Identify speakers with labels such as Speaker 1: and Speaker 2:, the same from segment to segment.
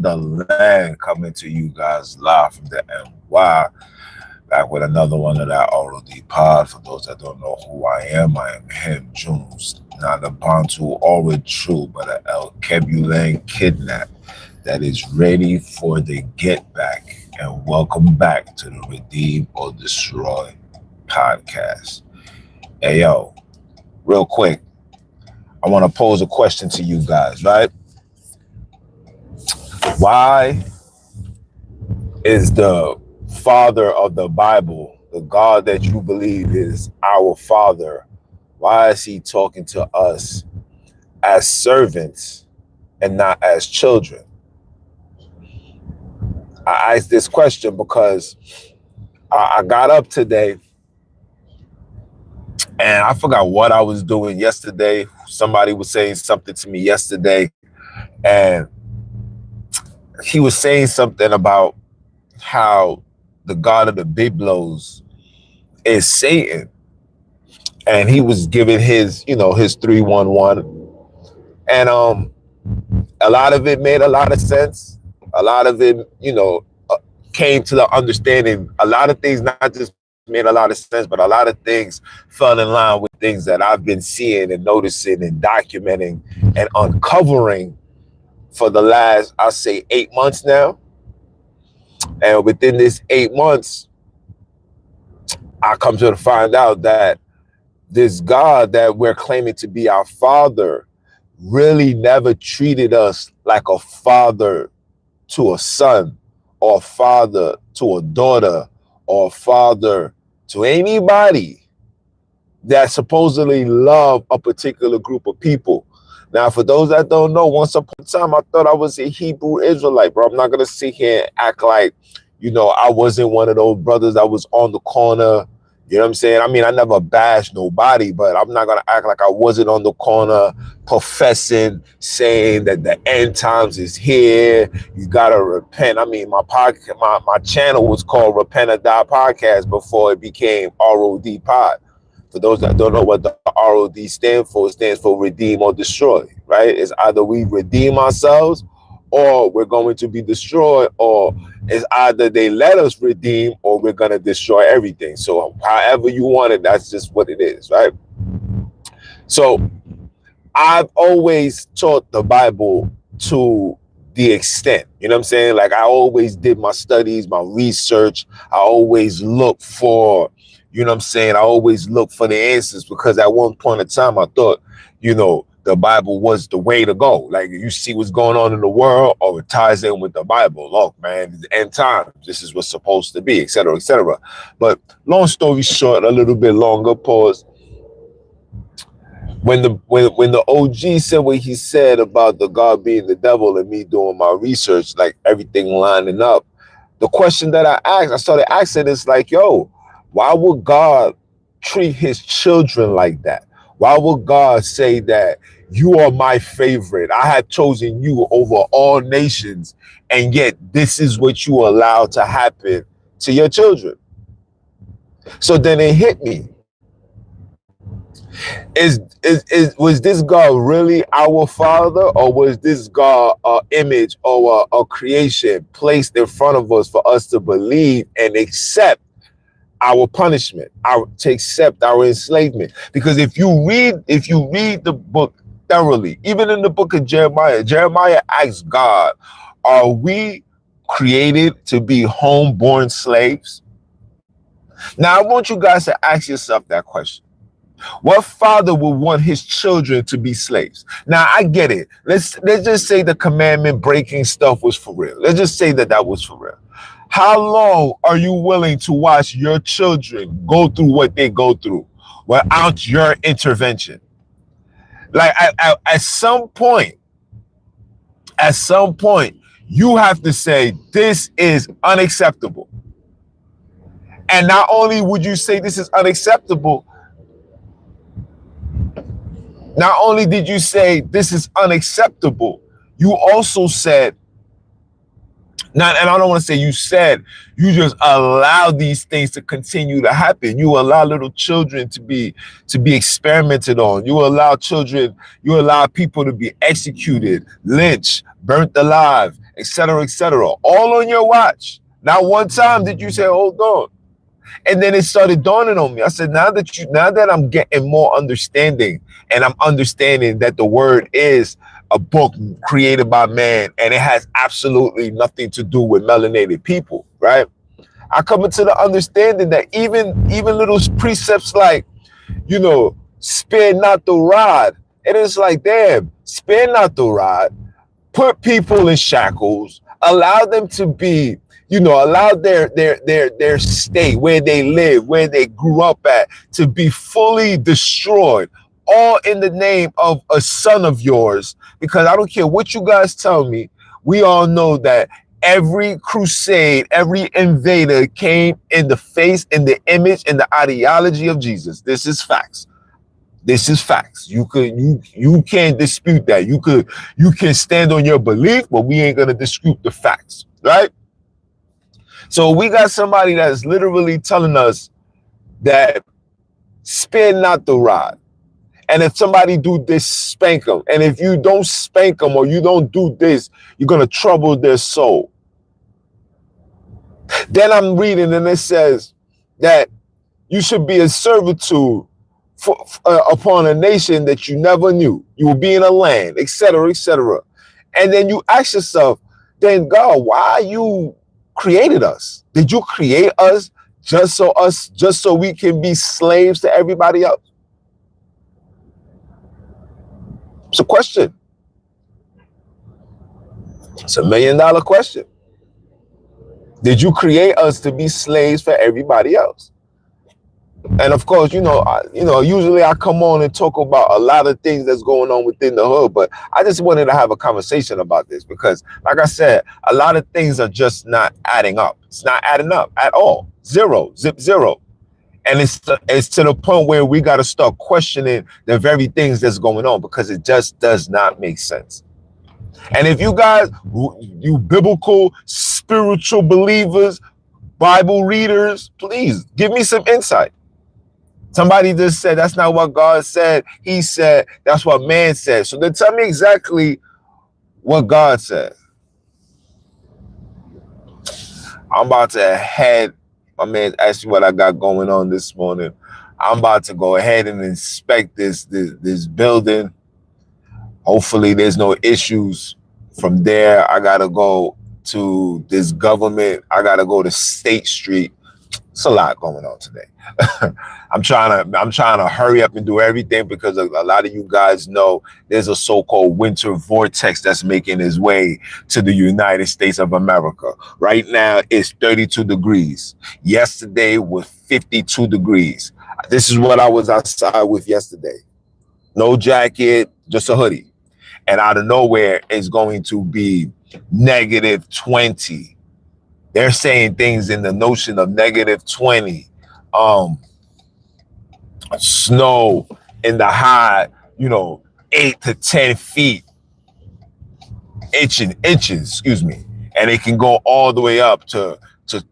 Speaker 1: the land coming to you guys live from the NY. Back with another one of that ROD pod. For those that don't know who I am him, Junes. Not a Bantu or true, but a El Kebulan kidnap that is ready for the get back. And welcome back to the Redeem or Destroy podcast. Hey yo, real quick, I want to pose a question to you guys, right? Why is the father of the Bible, the God that you believe is our father, why is he talking to us as servants and not as children? I asked this question because I got up today and I forgot what I was doing yesterday. Somebody was saying something to me yesterday, and he was saying something about how the God of the Biblos is Satan. And he was giving his 311. And a lot of it made a lot of sense. A lot of it, came to the understanding. A lot of things not just made a lot of sense, but a lot of things fell in line with things that I've been seeing and noticing and documenting and uncovering for the last, I'll say, 8 months now. And within this 8 months, I come to find out that this God that we're claiming to be our father really never treated us like a father to a son, or a father to a daughter, or a father to anybody that supposedly love a particular group of people. Now, for those that don't know, once upon a time, I thought I was a Hebrew Israelite, bro. I'm not going to sit here and act like, I wasn't one of those brothers that was on the corner. You know what I'm saying? I mean, I never bashed nobody, but I'm not going to act like I wasn't on the corner professing, saying that the end times is here. You got to repent. I mean, my channel was called Repent or Die Podcast before it became ROD Pod. For those that don't know what the ROD stands for, it stands for Redeem or Destroy, right? It's either we redeem ourselves or we're going to be destroyed, or it's either they let us redeem or we're going to destroy everything. So however you want it, that's just what it is, right? So I've always taught the Bible to the extent, you know what I'm saying? Like I always did my studies, my research. I always look for, you know what I'm saying? I always look for the answers, because at one point in time, I thought, the Bible was the way to go. Like you see what's going on in the world, or it ties in with the Bible. Look, man, the end times, this is what's supposed to be, et cetera, et cetera. But long story short, a little bit longer pause. When the OG said what he said about the God being the devil and me doing my research, like everything lining up, the question that I started asking is like, yo, why would God treat his children like that? Why would God say that you are my favorite? I have chosen you over all nations, and yet this is what you allow to happen to your children. So then it hit me. Was this God really our father, or was this God an image or a creation placed in front of us for us to believe and accept our punishment, to accept our enslavement? Because if you read the book thoroughly, even in the book of Jeremiah asks God, are we created to be homeborn slaves? Now I want you guys to ask yourself that question. What father would want his children to be slaves? Now I get it. Let's just say the commandment breaking stuff was for real. Let's just say that was for real. How long are you willing to watch your children go through what they go through without your intervention? Like at some point, you have to say, this is unacceptable. And not only would you say this is unacceptable, not only did you say this is unacceptable, you also said Not, and I don't want to say you said, you just allow these things to continue to happen. You allow little children to be experimented on. You allow children, you allow people to be executed, lynched, burnt alive, etc., etc. All on your watch. Not one time did you say, hold on. And then it started dawning on me. I said, now that I'm getting more understanding, and I'm understanding that the word is a book created by man, and it has absolutely nothing to do with melanated people, right? I come into the understanding that even little precepts like, spare not the rod. And it's like, damn, spare not the rod, put people in shackles, allow them to be, allow their state, where they live, where they grew up at, to be fully destroyed, all in the name of a son of yours. Because I don't care what you guys tell me, we all know that every crusade, every invader came in the face, in the image, in the ideology of Jesus. This is facts. This is facts. You can't dispute that. You can stand on your belief, but we ain't gonna dispute the facts, right? So we got somebody that's literally telling us that spare not the rod. And if somebody do this, spank them. And if you don't spank them or you don't do this, you're going to trouble their soul. Then I'm reading and it says that you should be a servitude upon a nation that you never knew. You will be in a land, etc., etc. And then you ask yourself, then God, why you created us? Did you create us just so we can be slaves to everybody else? It's a question. It's $1 million question. Did you create us to be slaves for everybody else? And of course, usually I come on and talk about a lot of things that's going on within the hood, but I just wanted to have a conversation about this because, like I said, a lot of things are just not adding up. It's not adding up at all. Zero, zero. And it's to the point where we got to start questioning the very things that's going on because it just does not make sense. And if you guys, you biblical, spiritual believers, Bible readers, please give me some insight. Somebody just said that's not what God said. He said that's what man said. So then tell me exactly what God said. I'm about to head. My man asked me what I got going on this morning. I'm about to go ahead and inspect this building. Hopefully there's no issues. From there, I gotta go to this government. I gotta go to State Street. It's a lot going on today. I'm trying to hurry up and do everything because a lot of you guys know there's a so-called winter vortex that's making its way to the United States of America. Right now it's 32 degrees. Yesterday was 52 degrees. This is what I was outside with yesterday. No jacket, just a hoodie. And out of nowhere, it's going to be -20. They're saying things in the notion of -20. Snow in the high, 8 to 10 feet, inches, excuse me. And it can go all the way up to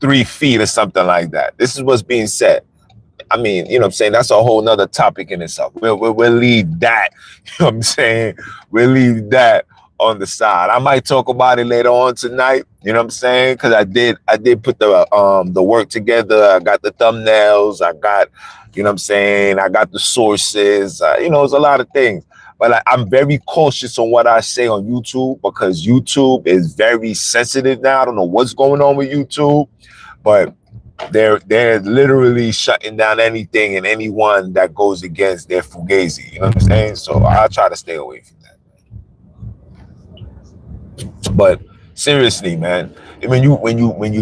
Speaker 1: 3 feet or something like that. This is what's being said. I mean, you know what I'm saying? That's a whole nother topic in itself. We'll leave that, you know what I'm saying? We'll leave that on the side. I might talk about it later on tonight, you know what I'm saying? Because I did put the work together. I got the thumbnails. I got, you know what I'm saying? I got the sources. It's a lot of things. But I'm very cautious on what I say on YouTube because YouTube is very sensitive now. I don't know what's going on with YouTube, but they're literally shutting down anything and anyone that goes against their fugazi. You know what I'm saying? So I'll try to stay away from that. But seriously, man, when you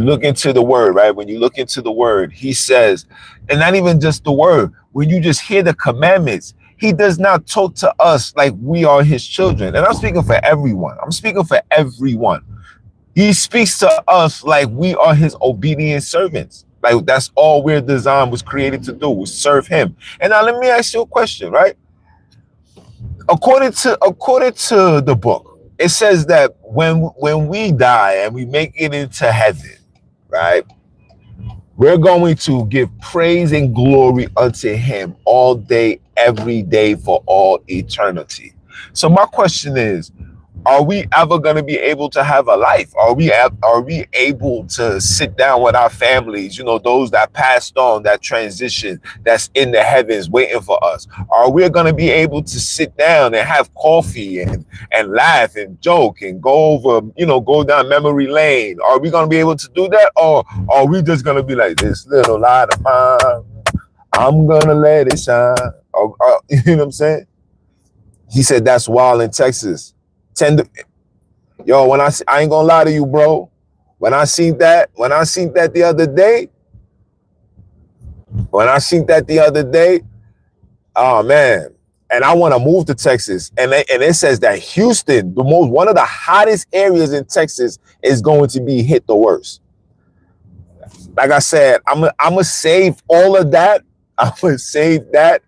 Speaker 1: look into the word, right? When you look into the word, he says, and not even just the word, when you just hear the commandments, he does not talk to us like we are his children. And I'm speaking for everyone. He speaks to us like we are his obedient servants. Like that's all we're designed, was created to do, was serve him. And now let me ask you a question, right? According to the book, it says that when we die and we make it into heaven, right? We're going to give praise and glory unto him all day, every day, for all eternity. So my question is, are we ever going to be able to have a life? Are we able to sit down with our families, those that passed on, that transition, that's in the heavens waiting for us? Are we going to be able to sit down and have coffee and laugh and joke and go over, go down memory lane? Are we going to be able to do that? Or are we just going to be like, this little light of mine, I'm going to let it shine? You know what I'm saying? He said that's wild in Texas. Yo, I ain't gonna lie to you, bro. When I seen that the other day, oh man. And I want to move to Texas. And it says that Houston, one of the hottest areas in Texas, is going to be hit the worst. Like I said, I'm gonna save all of that. I'm gonna save that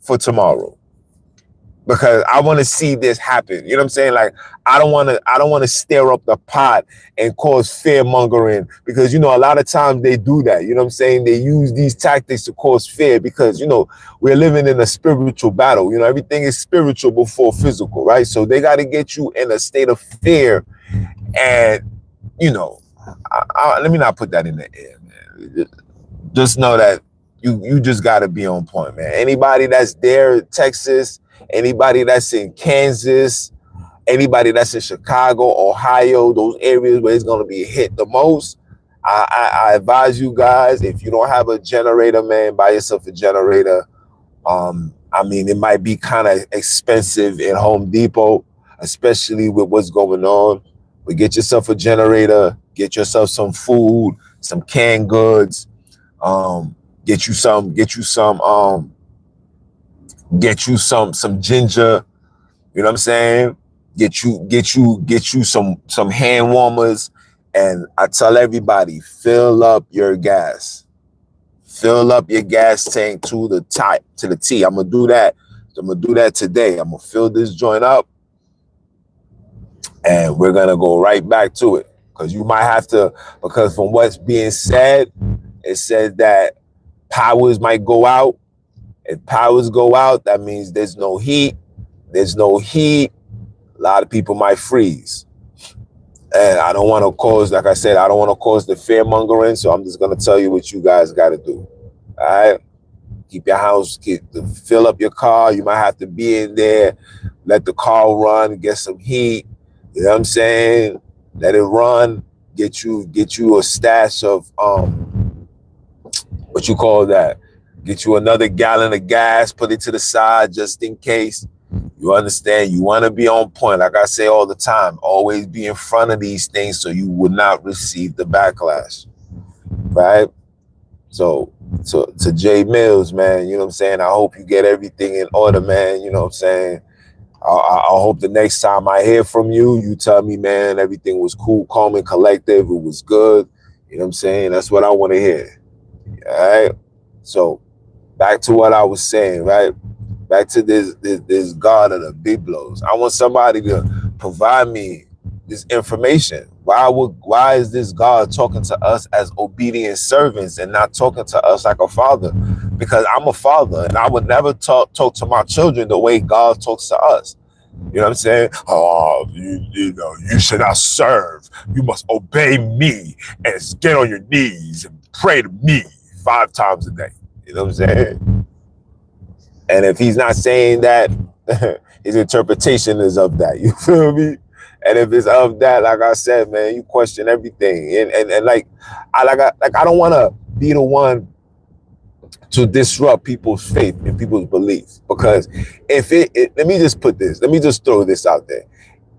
Speaker 1: for tomorrow, because I want to see this happen. You know what I'm saying? Like, I don't want to stir up the pot and cause fear mongering, because, a lot of times they do that. You know what I'm saying? They use these tactics to cause fear because, we're living in a spiritual battle. Everything is spiritual before physical, right? So they got to get you in a state of fear. And, let me not put that in the air, man. Just know that you just got to be on point, man. Anybody that's there, Texas, anybody that's in Kansas, anybody that's in Chicago, Ohio, those areas where it's going to be hit the most, I advise you guys, if you don't have a generator, man, buy yourself a generator. It might be kind of expensive in Home Depot, especially with what's going on. But get yourself a generator, get yourself some food, some canned goods, get you some ginger, you know what I'm saying? Get you some hand warmers. And I tell everybody, fill up your gas. Fill up your gas tank to the T. I'm gonna do that. Today. I'm gonna fill this joint up, and we're gonna go right back to it. Because you might have to, because from what's being said, it says that powers might go out. If powers go out, that means there's no heat. A lot of people might freeze. And I don't want to cause, like I said, I don't want to cause the fear mongering. So I'm just going to tell you what you guys got to do. All right. Keep your house, fill up your car. You might have to be in there, let the car run, get some heat. You know what I'm saying? Let it run. Get you a stash of, what you call that? Get you another gallon of gas, put it to the side just in case. You understand? You want to be on point. Like I say all the time, always be in front of these things so you will not receive the backlash, right? So to Jay Mills, man, you know what I'm saying? I hope you get everything in order, man. You know what I'm saying? I hope the next time I hear from you, you tell me, man, everything was cool, calm, and collective. It was good. You know what I'm saying? That's what I want to hear. All right? So back to what I was saying, right? Back to this God of the big blows. I want somebody to provide me this information. Why is this God talking to us as obedient servants and not talking to us like a father? Because I'm a father, and I would never talk to my children the way God talks to us. You know what I'm saying? Oh, you should not serve. You must obey me and get on your knees and pray to me 5 times a day. You know what I'm saying? And if he's not saying that, his interpretation is of that. You feel me? And if it's of that, like I said, man, you question everything. And like I don't want to be the one to disrupt people's faith and people's beliefs. Because let me just throw this out there.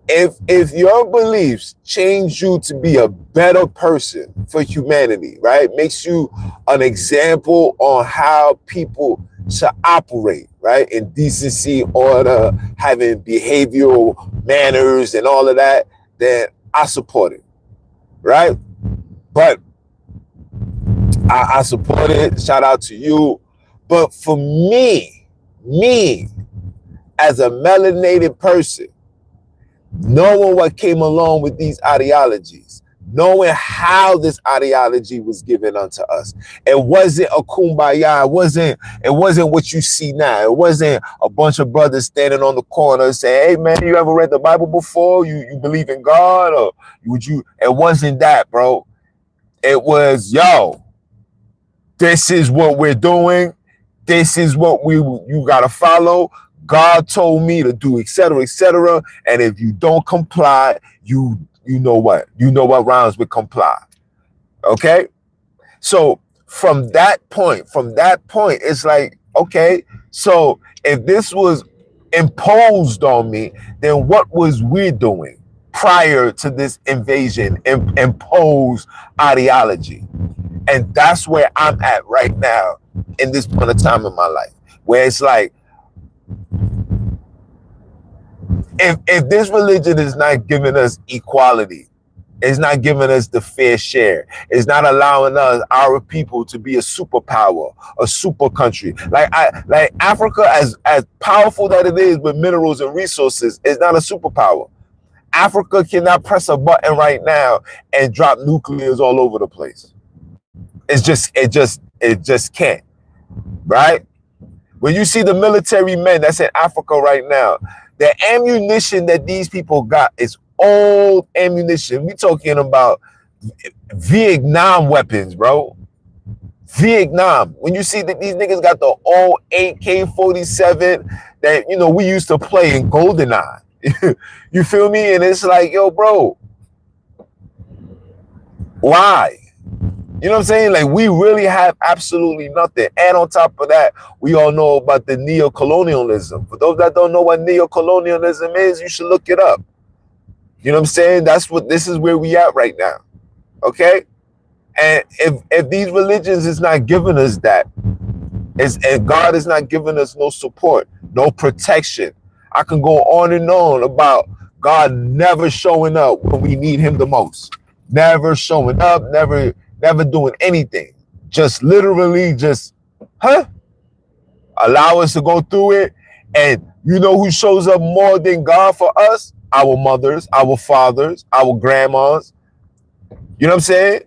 Speaker 1: If your beliefs change you to be a better person for humanity, right? Makes you an example on how people should operate, right? In decency, order, having behavioral manners and all of that, then I support it, right? But I support it. Shout out to you. But for me, as a melanated person, knowing what came along with these ideologies, knowing how this ideology was given unto us. It wasn't a kumbaya. It wasn't what you see now. It wasn't a bunch of brothers standing on the corner saying, hey man, you ever read the Bible before? You believe in God? Or would you? It wasn't that, bro. It was, yo, this is what we're doing. This is what you gotta follow. God told me to do, etc., etc. And if you don't comply, you know what? You know what rhymes with comply. Okay? So from that point, it's like, okay, so if this was imposed on me, then what was we doing prior to this invasion, imposed ideology? And that's where I'm at right now in this point of time in my life, where it's like, if this religion is not giving us equality, it's not giving us the fair share, it's not allowing us, our people, to be a superpower, a super country. Like Africa, as powerful that it is with minerals and resources, is not a superpower. Africa cannot press a button right now and drop nuclears all over the place. It just can't, right? When you see the military men that's in Africa right now, the ammunition that these people got is old ammunition. We talking about Vietnam weapons, bro. Vietnam. When you see that these niggas got the old AK-47 that, you know, we used to play in GoldenEye. You feel me? And it's like, yo, bro, why? You know what I'm saying? Like, we really have absolutely nothing. And on top of that, we all know about the neo-colonialism. For those that don't know what neo-colonialism is, you should look it up. You know what I'm saying? This is where we at right now. Okay? And if these religions is not giving us that, and God is not giving us no support, no protection, I can go on and on about God never showing up when we need him the most. Never showing up, never doing anything. Just literally allow us to go through it. And you know who shows up more than God for us? Our mothers, our fathers, our grandmas. You know what I'm saying?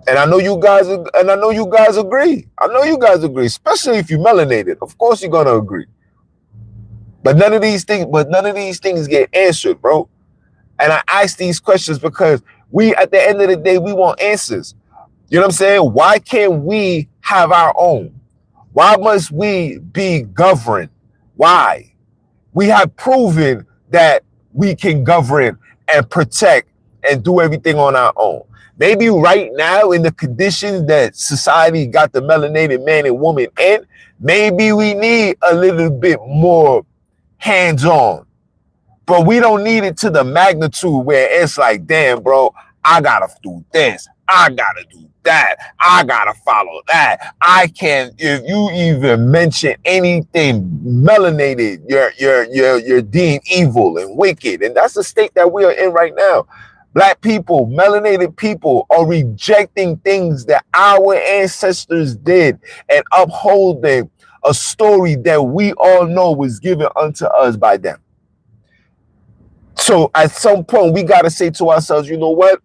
Speaker 1: And I know you guys agree. I know you guys agree, especially if you melanated. Of course you're gonna agree. But none of these things get answered, bro. And I ask these questions because we, at the end of the day, we want answers. You know what I'm saying? Why can't we have our own? Why must we be governed? Why? We have proven that we can govern and protect and do everything on our own. Maybe right now, in the conditions that society got the melanated man and woman in, maybe we need a little bit more hands-on. But we don't need it to the magnitude where it's like, damn, bro, I gotta do this. I gotta do that. I gotta follow that. I can't, if you even mention anything melanated, you're deemed evil and wicked. And that's the state that we are in right now. Black people, melanated people are rejecting things that our ancestors did and upholding a story that we all know was given unto us by them. So at some point, we got to say to ourselves, you know what?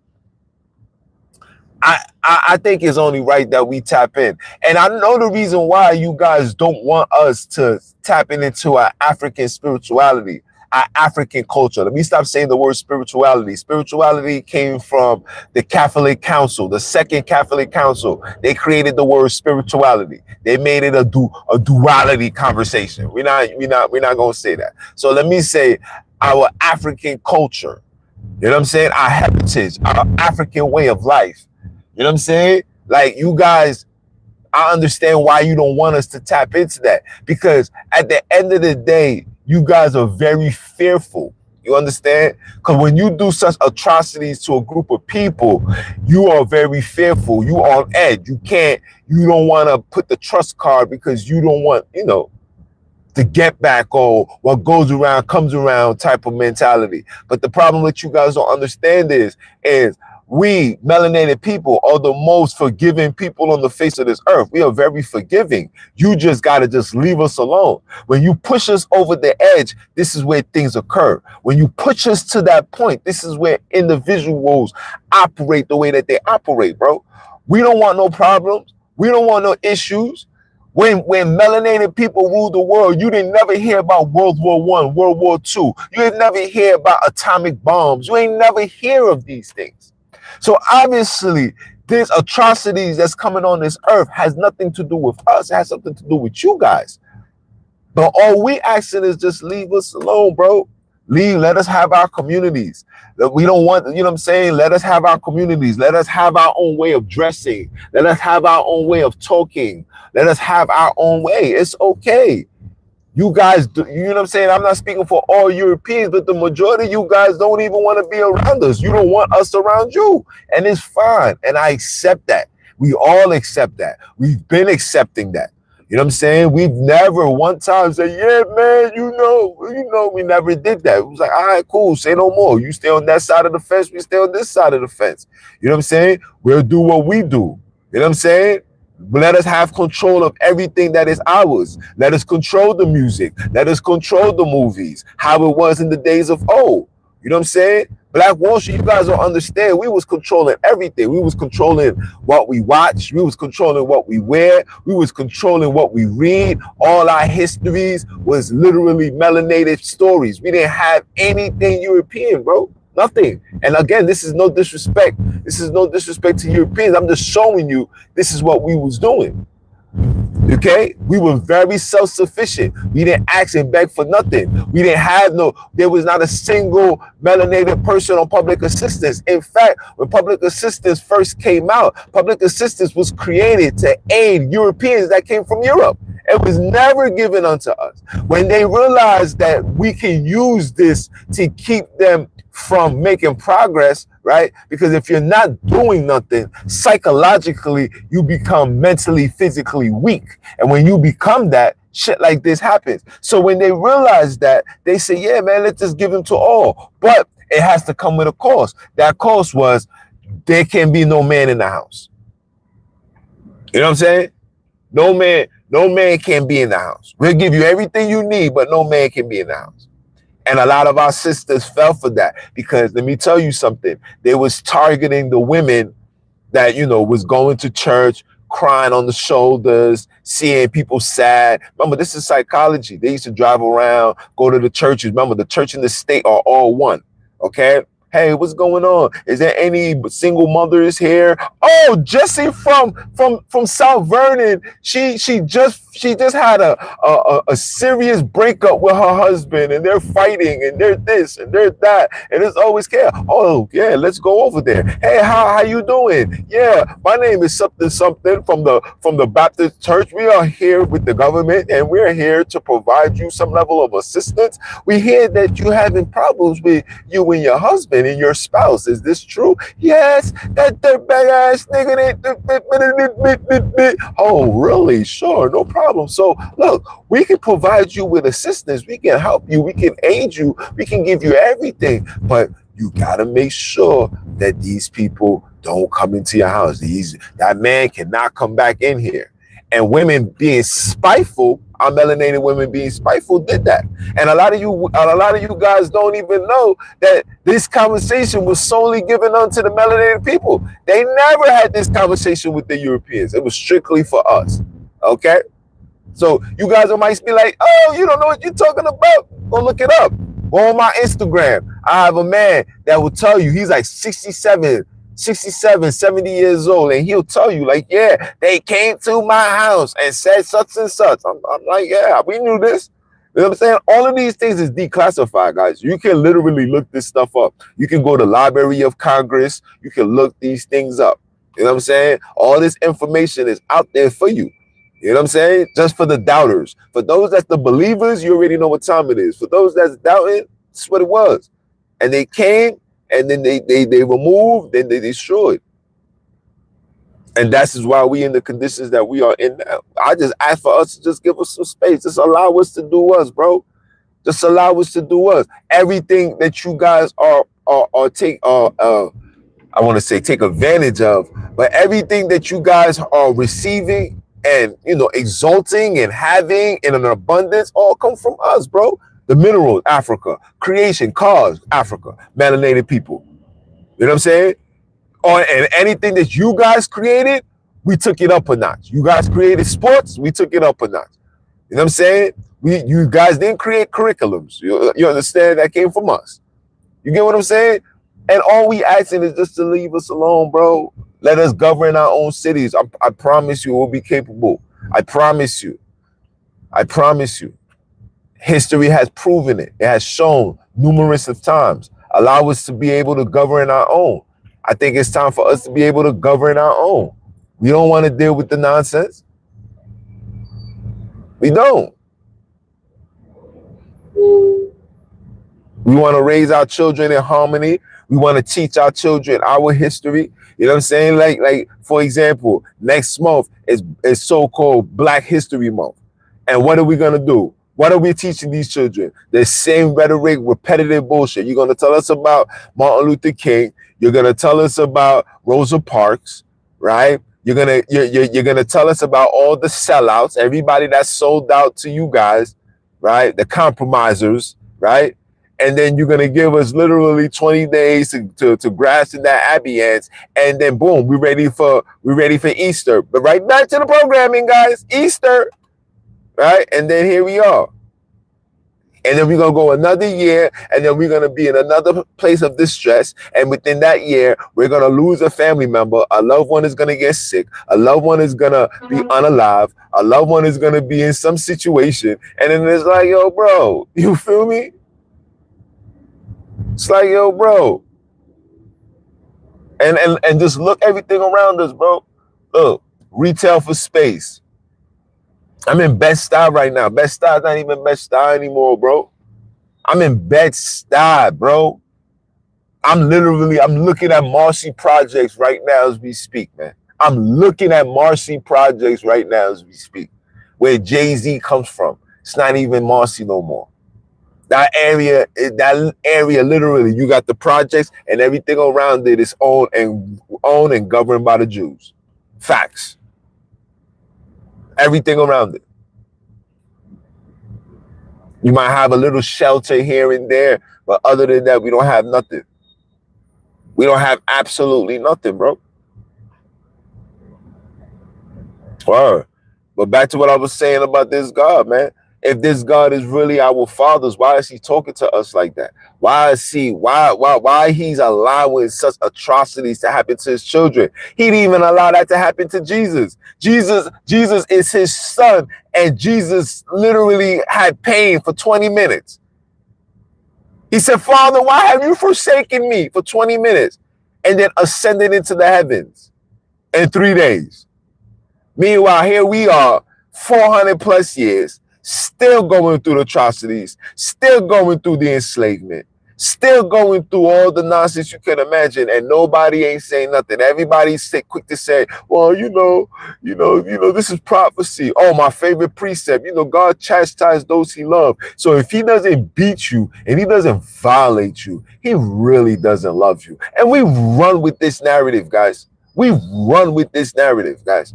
Speaker 1: I think it's only right that we tap in. And I know the reason why you guys don't want us to tap into our African spirituality, our African culture. Let me stop saying the word spirituality. Spirituality came from the Catholic Council, the Second Catholic Council. They created the word spirituality. They made it a duality conversation. We're not gonna say that. So let me say our African culture. You know what I'm saying? Our heritage, our African way of life. You know what I'm saying? Like, you guys, I understand why you don't want us to tap into that, because at the end of the day, you guys are very fearful. You understand? Because when you do such atrocities to a group of people, you are very fearful. You on edge. You don't want to put the trust card because you don't want, to get back, or what goes around comes around type of mentality. But the problem that you guys don't understand is We, melanated people, are the most forgiving people on the face of this earth. We are very forgiving. You just got to just leave us alone. When you push us over the edge, this is where things occur. When you push us to that point, this is where individuals operate the way that they operate, bro. We don't want no problems. We don't want no issues. When melanated people ruled the world, you didn't never hear about World War One, World War Two. You didn't never hear about atomic bombs. You ain't never hear of these things. So obviously, these atrocities that's coming on this earth has nothing to do with us. It has something to do with you guys. But all we asking is just leave us alone, bro. Let us have our communities. We don't want, you know what I'm saying? Let us have our communities. Let us have our own way of dressing. Let us have our own way of talking. Let us have our own way. It's okay. You guys, you know what I'm saying? I'm not speaking for all Europeans, but the majority of you guys don't even want to be around us. You don't want us around you. And it's fine. And I accept that. We all accept that. We've been accepting that. You know what I'm saying? We've never one time said, yeah, man, you know, we never did that. It was like, all right, cool, say no more. You stay on that side of the fence, we stay on this side of the fence. You know what I'm saying? We'll do what we do. You know what I'm saying? Let us have control of everything that is ours. Let us control the music. Let us control the movies, how it was in the days of old. You know what I'm saying? Black Wall Street, you guys don't understand. We was controlling everything. We was controlling what we watch. We was controlling what we wear. We was controlling what we read. All our histories was literally melanated stories. We didn't have anything European, bro. Nothing. And again, this is no disrespect. This is no disrespect to Europeans. I'm just showing you this is what we was doing. Okay, we were very self-sufficient. We didn't ask and beg for nothing. We didn't have there was not a single melanated person on public assistance. In fact, when public assistance first came out, public assistance was created to aid Europeans that came from Europe. It was never given unto us. When they realized that we can use this to keep them from making progress, right? Because if you're not doing nothing, psychologically, you become mentally, physically weak. And when you become that, shit like this happens. So when they realize that, they say, yeah, man, let's just give them to all. But it has to come with a cost. That cost was there can be no man in the house. You know what I'm saying? No man can be in the house. We'll give you everything you need, but no man can be in the house. And a lot of our sisters fell for that because let me tell you something. They was targeting the women that, you know, was going to church, crying on the shoulders, seeing people sad. Remember, this is psychology. They used to drive around, go to the churches. Remember, the church and the state are all one. Okay? Hey, what's going on? Is there any single mothers here? Oh, Jessie from South Vernon. She just had a serious breakup with her husband, and they're fighting, and they're this and they're that, and it's always care. Oh yeah, let's go over there. Hey, how you doing? Yeah, my name is something from the Baptist Church. We are here with the government, and we're here to provide you some level of assistance. We hear that you're having problems with you and your husband and your spouse. Is this true? Yes, that dirtbag ass nigga. Oh, really? Sure, no problem. So look, we can provide you with assistance. We can help you. We can aid you. We can give you everything. But you gotta make sure that these people don't come into your house. That man cannot come back in here. And women being spiteful, our melanated women being spiteful did that. And a lot of you guys don't even know that this conversation was solely given unto the melanated people. They never had this conversation with the Europeans. It was strictly for us. Okay? So you guys might be like, oh, you don't know what you're talking about? Go look it up. Go on my Instagram. I have a man that will tell you, he's like 67, 70 years old, and he'll tell you, like, yeah, they came to my house and said such and such. I'm like, yeah, we knew this. You know what I'm saying? All of these things is declassified, guys. You can literally look this stuff up. You can go to Library of Congress. You can look these things up. You know what I'm saying? All this information is out there for you. You know what I'm saying? Just for the doubters. For those that's the believers, you already know what time it is. For those that's doubting, that's what it was. And they came, and then they removed, then they destroyed. And that's why we in the conditions that we are in now. I just ask for us to just give us some space. Just allow us to do us, bro. Just allow us to do us. Everything that you guys are I want to say take advantage of, but everything that you guys are receiving and, you know, exalting and having in an abundance all come from us, bro. The minerals, Africa. Creation, cause, Africa. Melanated people. You know what I'm saying? And anything that you guys created, we took it up a notch. You guys created sports, we took it up a notch. You know what I'm saying? You guys didn't create curriculums. You understand? That came from us. You get what I'm saying? And all we asking is just to leave us alone, bro. Let us govern our own cities. I promise you we'll be capable. I promise you. I promise you. History has proven it. It has shown numerous of times. Allow us to be able to govern our own. I think it's time for us to be able to govern our own. We don't want to deal with the nonsense. We don't. We want to raise our children in harmony. We want to teach our children our history. You know what I'm saying? Like for example, next month is so-called Black History Month. And what are we going to do? What are we teaching these children? The same rhetoric, repetitive bullshit. You're going to tell us about Martin Luther King. You're going to tell us about Rosa Parks, right? You're gonna tell us about all the sellouts, everybody that sold out to you guys, right? The compromisers, right? And then you're gonna give us literally 20 days to grasp in that ambience, and then boom, we're ready for Easter. But right back to the programming, guys. Easter, right? And then here we are. And then we're going to go another year, and then we're going to be in another place of distress. And within that year, we're going to lose a family member. A loved one is going to get sick. A loved one is going to be unalive. A loved one is going to be in some situation. And then it's like, yo, bro, you feel me? It's like, yo, bro. And just look everything around us, bro. Look, retail for space. I'm in Bed-Stuy right now. Bed-Stuy's not even Bed-Stuy anymore, bro. I'm in Bed-Stuy, bro. I'm looking at Marcy Projects right now as we speak, man. I'm looking at Marcy Projects right now as we speak, where Jay-Z comes from. It's not even Marcy no more. That area, literally, you got the projects and everything around it is owned and governed by the Jews. Facts. Everything around it. You might have a little shelter here and there, but other than that, we don't have nothing. We don't have absolutely nothing, bro. Word. But back to what I was saying about this God, man. If this God is really our fathers, why is he talking to us like that? Why he's allowing such atrocities to happen to his children? He didn't even allow that to happen to Jesus. Jesus is his son, and Jesus literally had pain for 20 minutes. He said, Father, why have you forsaken me for 20 minutes? And then ascended into the heavens in 3 days. Meanwhile, here we are, 400 plus years, still going through the atrocities, still going through the enslavement, still going through all the nonsense you can imagine, and nobody ain't saying nothing. Everybody's quick to say, well, you know, this is prophecy. Oh, my favorite precept, God chastised those he loved. So if he doesn't beat you and he doesn't violate you, he really doesn't love you. And we run with this narrative, guys. We run with this narrative, guys.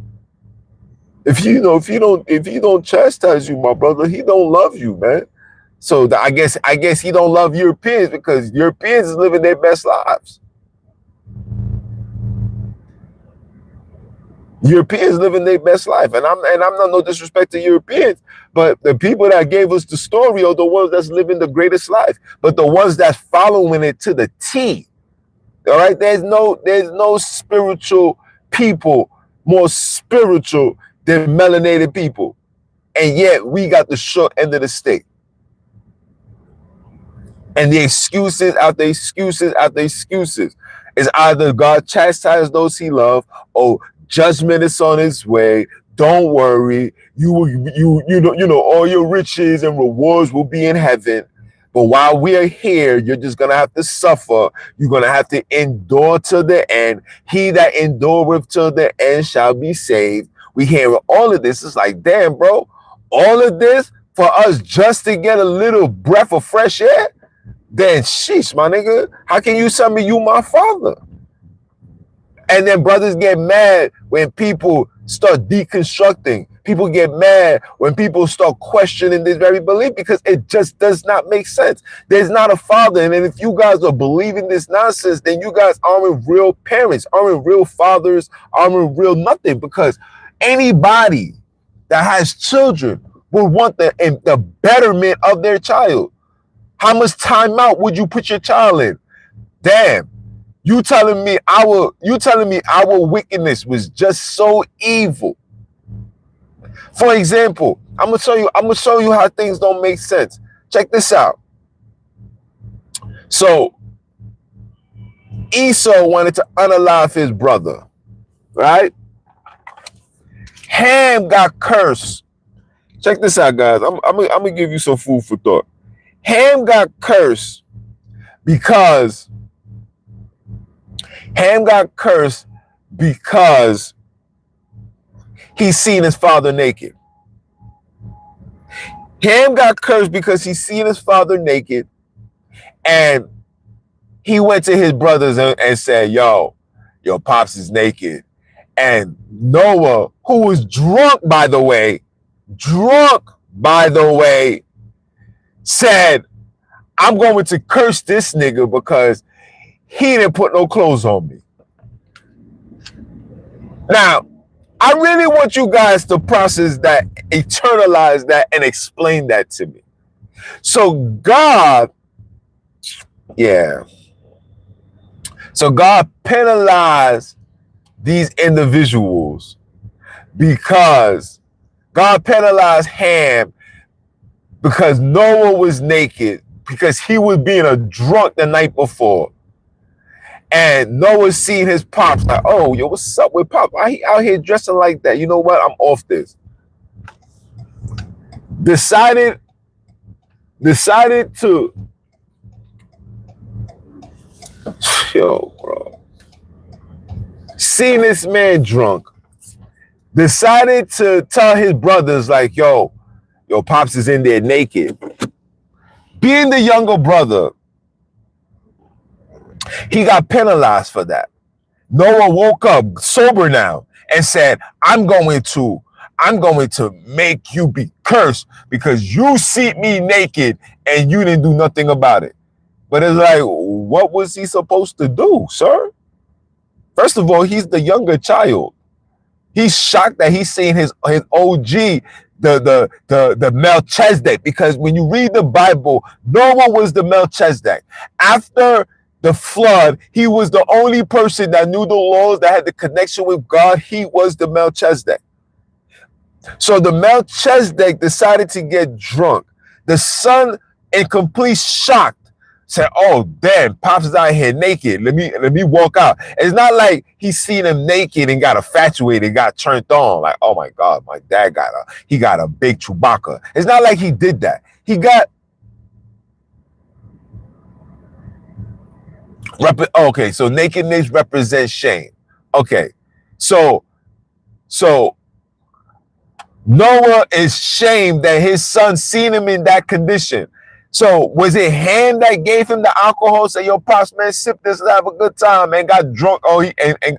Speaker 1: If he don't chastise you, my brother, he don't love you, man. So I guess he don't love Europeans because Europeans is living their best lives. Europeans living their best life, and I'm not no disrespect to Europeans, but the people that gave us the story are the ones that's living the greatest life, but the ones that's following it to the T. All right, there's no spiritual people more spiritual than melanated people, and yet we got the short end of the stick. And the excuses after excuses after excuses is either God chastised those he loved, or judgment is on its way. Don't worry, you know all your riches and rewards will be in heaven. But while we are here, you're just going to have to suffer. You're going to have to endure to the end. He that endureth to the end shall be saved. We hear all of this. It's like, damn, bro, all of this for us just to get a little breath of fresh air? Then sheesh, my nigga, how can you tell me you my father? And then brothers get mad when people start deconstructing. People get mad when people start questioning this very belief because it just does not make sense. There's not a father. And then if you guys are believing this nonsense, then you guys aren't real parents, aren't real fathers, aren't real nothing, because anybody that has children will want the betterment of their child. How much time out would you put your child in? Damn. You telling me our wickedness was just so evil. For example, I'm gonna show you how things don't make sense. Check this out. So Esau wanted to unalive his brother, right? Ham got cursed. Check this out, guys. I'm gonna give you some food for thought. Ham got cursed because he's seen his father naked. Ham got cursed because he's seen his father naked, and he went to his brothers and said, yo, your pops is naked. And Noah, who was drunk, by the way, said, I'm going to curse this nigga because he didn't put no clothes on me. Now, I really want you guys to process that, internalize that, and explain that to me. So God penalized these individuals because God penalized Ham because Noah was naked, because he was being a drunk the night before. And Noah seen his pops like, oh, yo, what's up with Pop? Why he out here dressing like that? You know what? I'm off this. Decided to, yo, bro. Seen this man drunk. Decided to tell his brothers like, yo, Pops is in there naked. Being the younger brother, he got penalized for that. Noah woke up sober now and said, I'm going to make you be cursed because you see me naked and you didn't do nothing about it. But it's like, what was he supposed to do, sir? First of all, he's the younger child. He's shocked that he's seen his OG, the Melchizedek, because when you read the Bible, Noah was the Melchizedek. After the flood, he was the only person that knew the laws, that had the connection with God. He was the Melchizedek. So the Melchizedek decided to get drunk. The son, in complete shock, said, oh, damn, Pops is out here naked. Let me walk out. It's not like he seen him naked and got infatuated, got turned on. Like, oh my God, my dad got a big Chewbacca. It's not like he did that. He got, okay, so nakedness represents shame. Okay, so Noah is shamed that his son seen him in that condition. So was it Ham that gave him the alcohol? Say, yo, Pops, man, sip this, have a good time, man. Got drunk,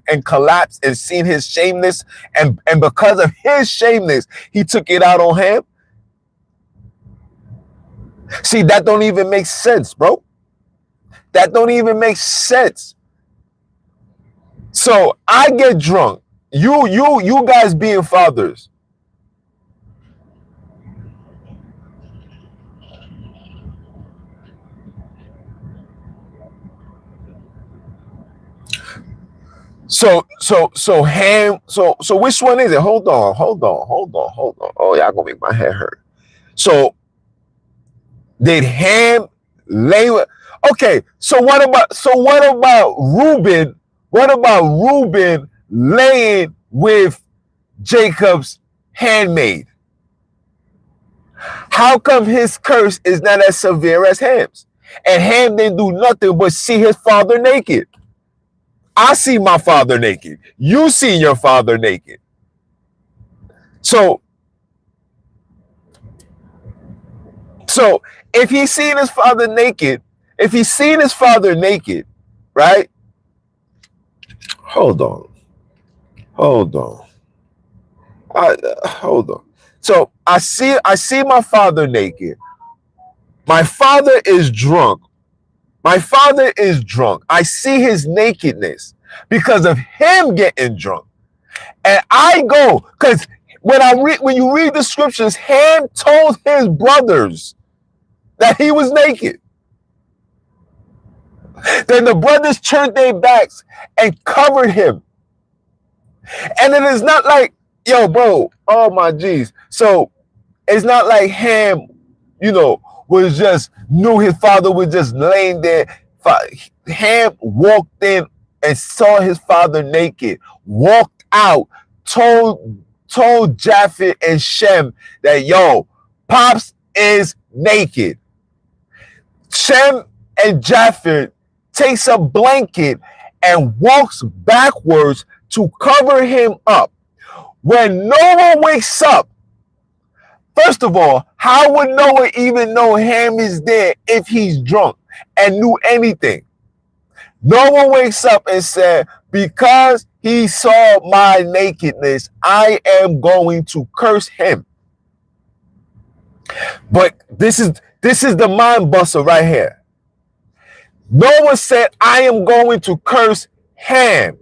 Speaker 1: and collapsed and seen his shameness, and because of his shameness, he took it out on Ham. See, that don't even make sense, bro. That don't even make sense. So I get drunk. You guys being fathers. So Ham, so which one is it? Hold on. Oh, y'all gonna make my head hurt. So did Ham lay with, okay, so what about Reuben? What about Reuben laying with Jacob's handmaid? How come his curse is not as severe as Ham's? And Ham didn't do nothing but see his father naked. I see my father naked. You see your father naked. So if he's seen his father naked, right? hold on, hold on, hold on. So I see my father naked. My father is drunk. My father is drunk. I see his nakedness because of him getting drunk. And I go, because when you read the scriptures, Ham told his brothers that he was naked. Then the brothers turned their backs and covered him. And it is not like, yo, bro, oh my G's. So it's not like Ham, was just knew his father was just laying there. Ham walked in and saw his father naked, walked out, told Japheth and Shem that, yo, Pops is naked. Shem and Japheth takes a blanket and walks backwards to cover him up. When Noah wakes up, first of all, how would Noah even know Ham is there if he's drunk and knew anything? Noah wakes up and said, because he saw my nakedness, I am going to curse him. But this is the mind buster right here. Noah said, I am going to curse Ham.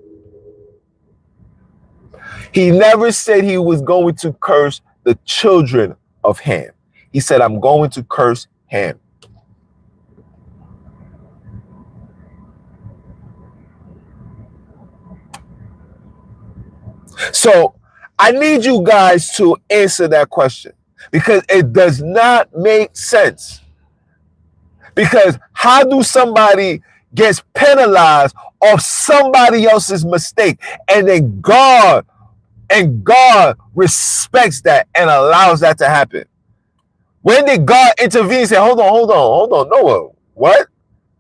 Speaker 1: He never said he was going to curse the children of Ham. He said, I'm going to curse Ham. So I need you guys to answer that question because it does not make sense. Because how do somebody gets penalized of somebody else's mistake and then God respects that and allows that to happen? When did God intervene and say, hold on, Noah, what?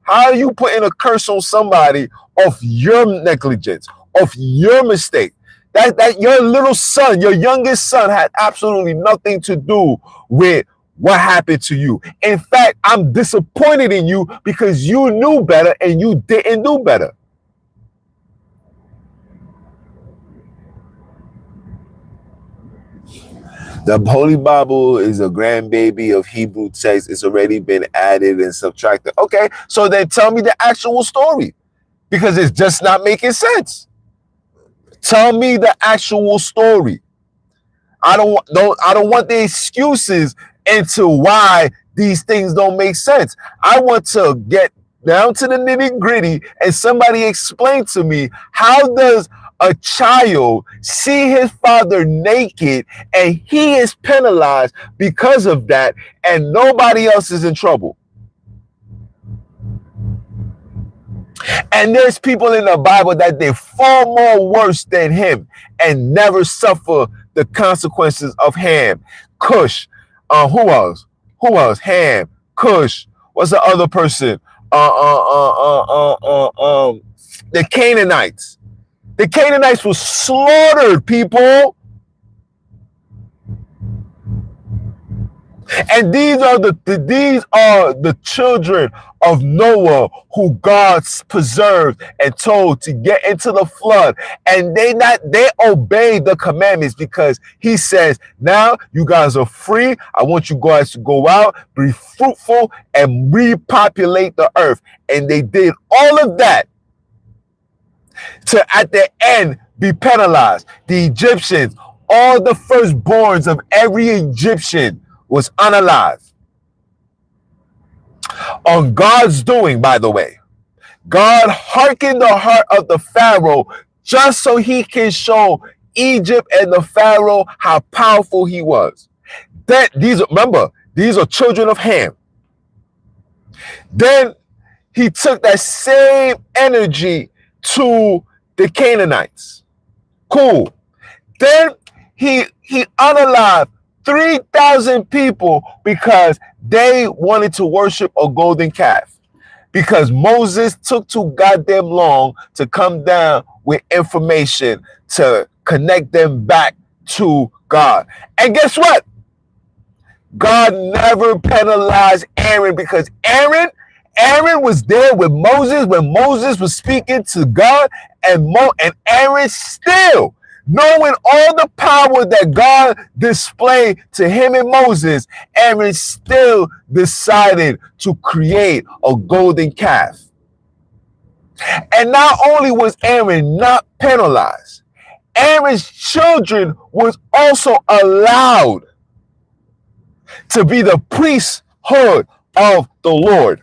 Speaker 1: How are you putting a curse on somebody of your negligence, of your mistake? That your little son, your youngest son, had absolutely nothing to do with what happened to you. In fact, I'm disappointed in you because you knew better and you didn't do better. The Holy Bible is a grandbaby of Hebrew text. It's already been added and subtracted. Okay, so then tell me the actual story because it's just not making sense. Tell me the actual story. I don't want the excuses into why these things don't make sense. I want to get down to the nitty gritty and somebody explain to me, how does a child see his father naked and he is penalized because of that and nobody else is in trouble? And there's people in the Bible that did far more worse than him and never suffer the consequences of Ham. Cush. Who else? Ham. Cush. What's the other person? The Canaanites. The Canaanites were slaughtered, people. And these are the children of Noah who God preserved and told to get into the flood. And they obeyed the commandments because he says, now you guys are free. I want you guys to go out, be fruitful, and repopulate the earth. And they did all of that to, at the end, be penalized. The Egyptians, all the firstborns of every Egyptian was unalive. On God's doing, by the way. God hearkened the heart of the Pharaoh just so he can show Egypt and the Pharaoh how powerful he was. These are children of Ham. Then he took that same energy to the Canaanites. Cool. Then he unalived 3,000 people because they wanted to worship a golden calf. Because Moses took too goddamn long to come down with information to connect them back to God. And guess what? God never penalized Aaron because Aaron Aaron was there with Moses when Moses was speaking to God, and Aaron still, knowing all the power that God displayed to him and Moses, Aaron still decided to create a golden calf. And not only was Aaron not penalized, Aaron's children was also allowed to be the priesthood of the Lord.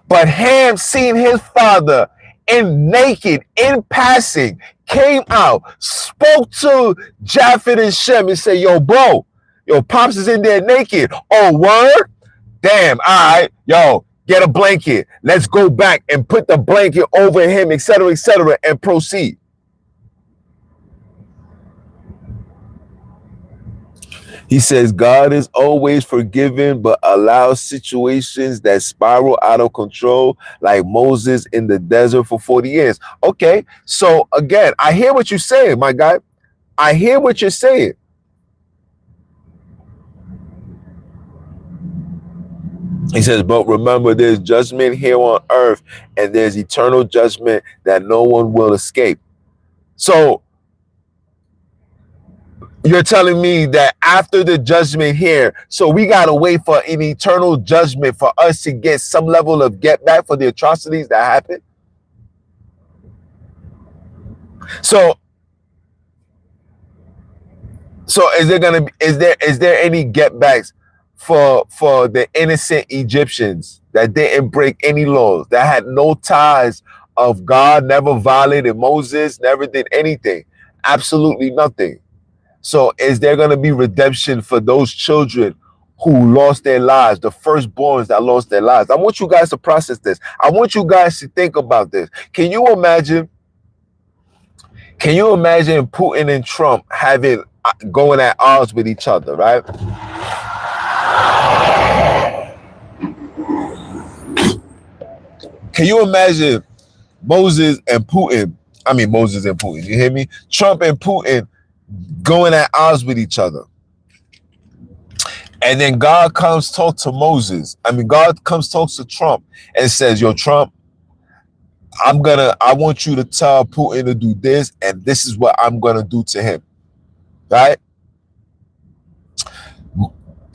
Speaker 1: But Ham, seeing his father naked in passing, came out, spoke to Japheth and Shem and said, yo, bro, your pops is in there naked. Oh, word? Damn, all right, yo, get a blanket. Let's go back and put the blanket over him, etc., and proceed. He says, God is always forgiving, but allows situations that spiral out of control, like Moses in the desert for 40 years. Okay, so again, I hear what you're saying, my guy. I hear what you're saying. He says, but remember, there's judgment here on earth, and there's eternal judgment that no one will escape. So you're telling me that after the judgment here, so we got to wait for an eternal judgment for us to get some level of get back for the atrocities that happened? So is there any get backs for the innocent Egyptians that didn't break any laws, that had no ties of God, never violated Moses, never did anything, absolutely nothing? So is there going to be redemption for those children who lost their lives, the firstborns that lost their lives? I want you guys to process this. I want you guys to think about this. Can you imagine Putin and Trump going at odds with each other, right? Can you imagine Moses and Putin, you hear me? Trump and Putin going at odds with each other. And then God comes talk to Moses. God comes talk to Trump and says, yo, Trump, I want you to tell Putin to do this, and this is what I'm going to do to him. Right?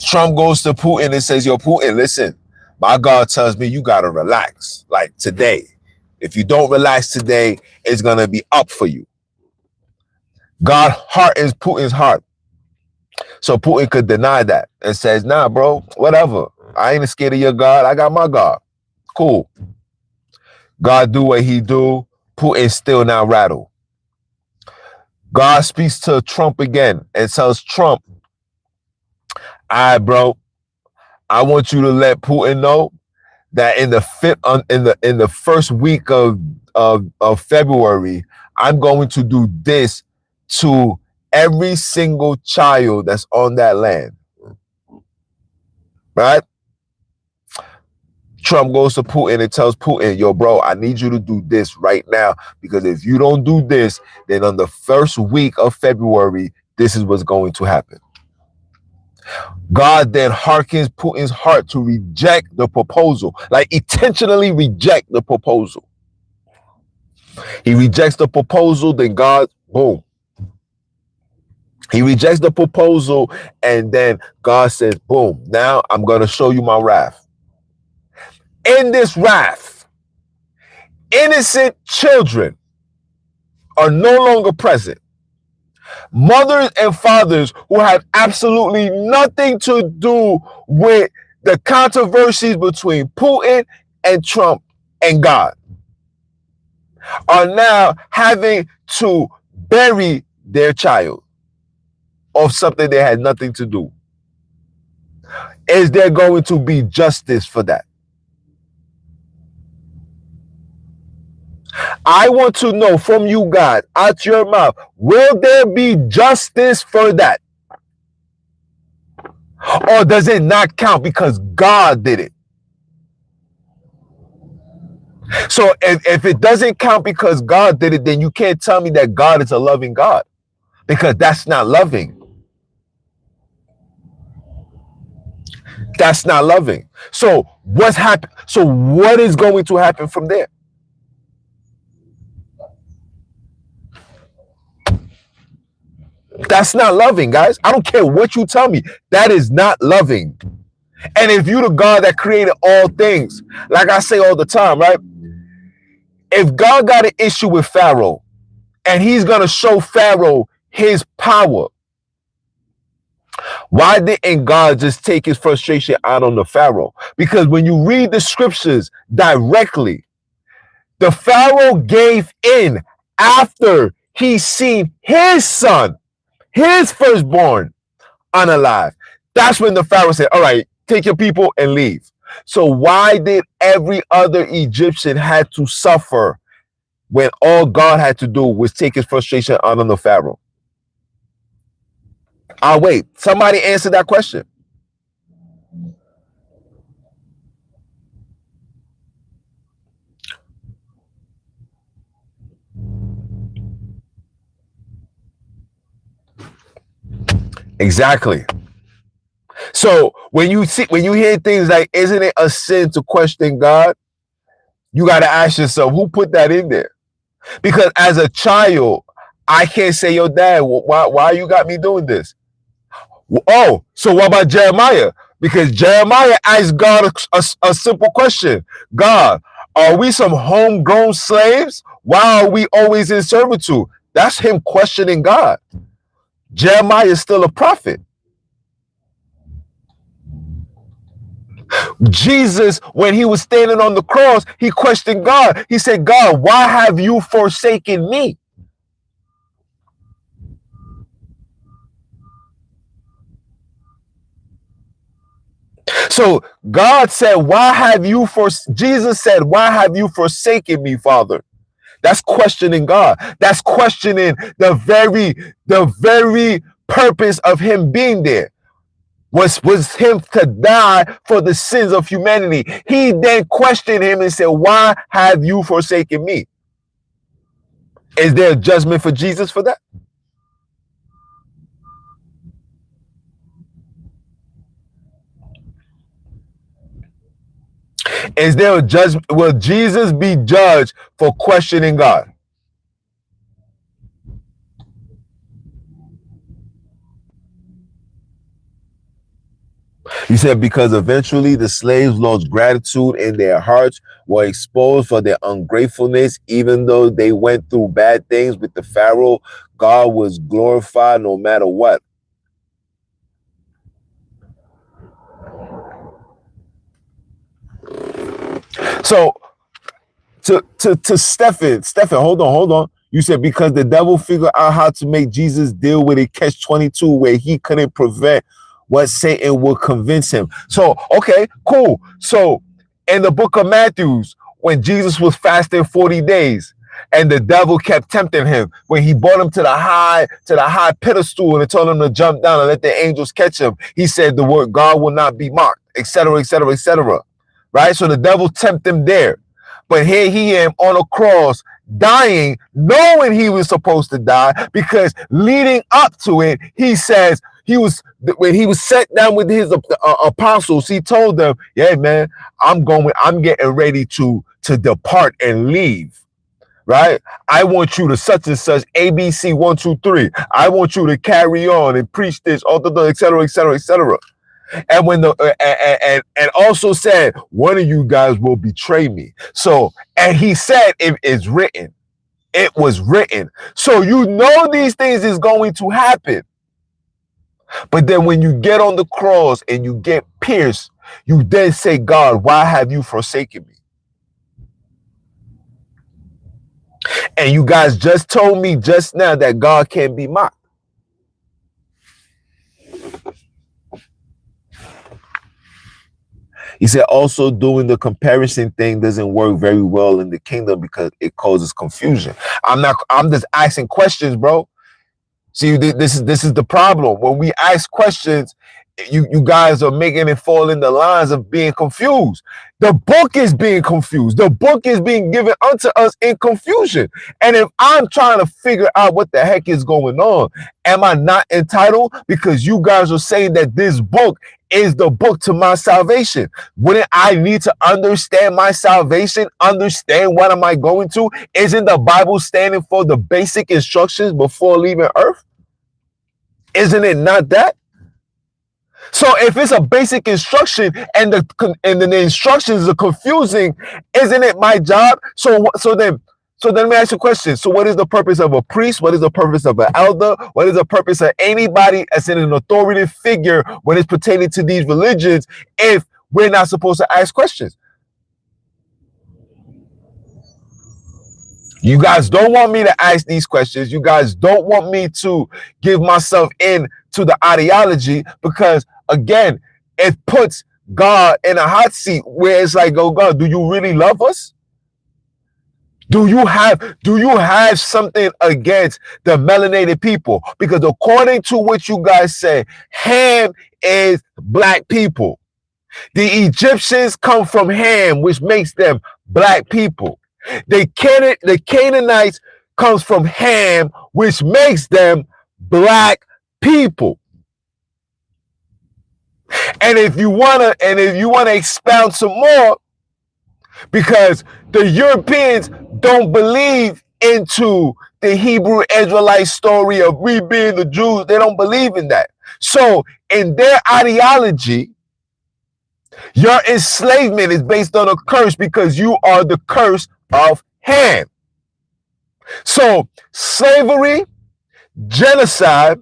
Speaker 1: Trump goes to Putin and says, yo, Putin, listen, my God tells me you got to relax. Like today. If you don't relax today, it's going to be up for you. God hardens Putin's heart. So Putin could deny that and says, nah, bro, whatever. I ain't scared of your God. I got my God. Cool. God do what he do. Putin still now rattled. God speaks to Trump again and tells Trump, all right, bro, I want you to let Putin know that in the first week of February, I'm going to do this to every single child that's on that land. Right? Trump goes to Putin and tells Putin, yo, bro, I need you to do this right now, because if you don't do this, then on the first week of February, this is what's going to happen. God then hearkens Putin's heart to reject the proposal, like intentionally reject the proposal. He rejects the proposal, then God, boom. He rejects the proposal, and then God says, boom, now I'm going to show you my wrath. In this wrath, innocent children are no longer present. Mothers and fathers who have absolutely nothing to do with the controversies between Putin and Trump and God are now having to bury their child of something they had nothing to do. Is there going to be justice for that? I want to know from you, God, out your mouth, will there be justice for that? Or does it not count because God did it? So if it doesn't count because God did it, then you can't tell me that God is a loving God, because that's not loving. That's not loving. So what's happened? So what is going to happen from there? That's not loving, guys. I don't care what you tell me. That is not loving. And if you the God that created all things, like I say all the time, right? If God got an issue with Pharaoh and he's going to show Pharaoh his power, why didn't God just take his frustration out on the Pharaoh? Because when you read the scriptures directly, the Pharaoh gave in after he seen his son, his firstborn, unalive. That's when the Pharaoh said, all right, take your people and leave. So why did every other Egyptian had to suffer when all God had to do was take his frustration out on the Pharaoh? I'll wait. Somebody answer that question. Exactly. So when you hear things like, isn't it a sin to question God? You got to ask yourself, who put that in there? Because as a child, I can't say, yo, dad, why you got me doing this? Oh, so what about Jeremiah? Because Jeremiah asked God a simple question. God, are we some homegrown slaves? Why are we always in servitude? That's him questioning God. Jeremiah is still a prophet. Jesus, when he was standing on the cross, he questioned God. He said, God, why have you forsaken me? So God said, Jesus said, why have you forsaken me, Father? That's questioning God. That's questioning the very purpose of him being there. Was him to die for the sins of humanity. He then questioned him and said, why have you forsaken me? Is there a judgment for Jesus for that? Is there a judgment? Will Jesus be judged for questioning God? He said, because eventually the slaves lost gratitude in their hearts, were exposed for their ungratefulness, even though they went through bad things with the Pharaoh, God was glorified no matter what. So to Stephen, hold on. You said because the devil figured out how to make Jesus deal with a catch-22 where he couldn't prevent what Satan would convince him. So, okay, cool. So in the book of Matthew, when Jesus was fasting 40 days and the devil kept tempting him, when he brought him to the high pedestal and told him to jump down and let the angels catch him, he said the word God will not be mocked, etc., etc., etc. Right? So the devil tempted him there. But here he am on a cross, dying, knowing he was supposed to die, because leading up to it, he says, when he was sat down with his apostles, he told them, yeah, man, I'm getting ready to depart and leave. Right? I want you to such and such, ABC 1, 2, 3. I want you to carry on and preach this, et cetera, et cetera, et cetera. And when and also said, one of you guys will betray me. So, and he said, it is written. It was written. So you know these things is going to happen. But then when you get on the cross and you get pierced, you then say, God, why have you forsaken me? And you guys just told me just now that God can't be mocked. He said also doing the comparison thing doesn't work very well in the kingdom because it causes confusion. I'm just asking questions, bro. See, this is the problem. When we ask questions, you guys are making it fall in the lines of being confused. The book is being confused. The book is being given unto us in confusion. And if I'm trying to figure out what the heck is going on, am I not entitled? Because you guys are saying that this book is the book to my salvation. Wouldn't I need to understand my salvation? Understand what am I going to? Isn't the Bible standing for the basic instructions before leaving earth? Isn't it not that? So if it's a basic instruction and the instructions are confusing, isn't it my job? So then let me ask you a question. So what is the purpose of a priest? What is the purpose of an elder? What is the purpose of anybody as in an authoritative figure when it's pertaining to these religions if we're not supposed to ask questions? You guys don't want me to ask these questions. You guys don't want me to give myself in to the ideology because, again, it puts God in a hot seat where it's like, oh God, do you really love us? Do you have something against the melanated people? Because according to what you guys say, Ham is black people. The Egyptians come from Ham, which makes them black people. The Canaanites comes from Ham, which makes them black people. And if you wanna expound some more, because the Europeans don't believe into the Hebrew Israelite story of we being the Jews, they don't believe in that. So in their ideology, your enslavement is based on a curse because you are the curse of Ham. So slavery, genocide,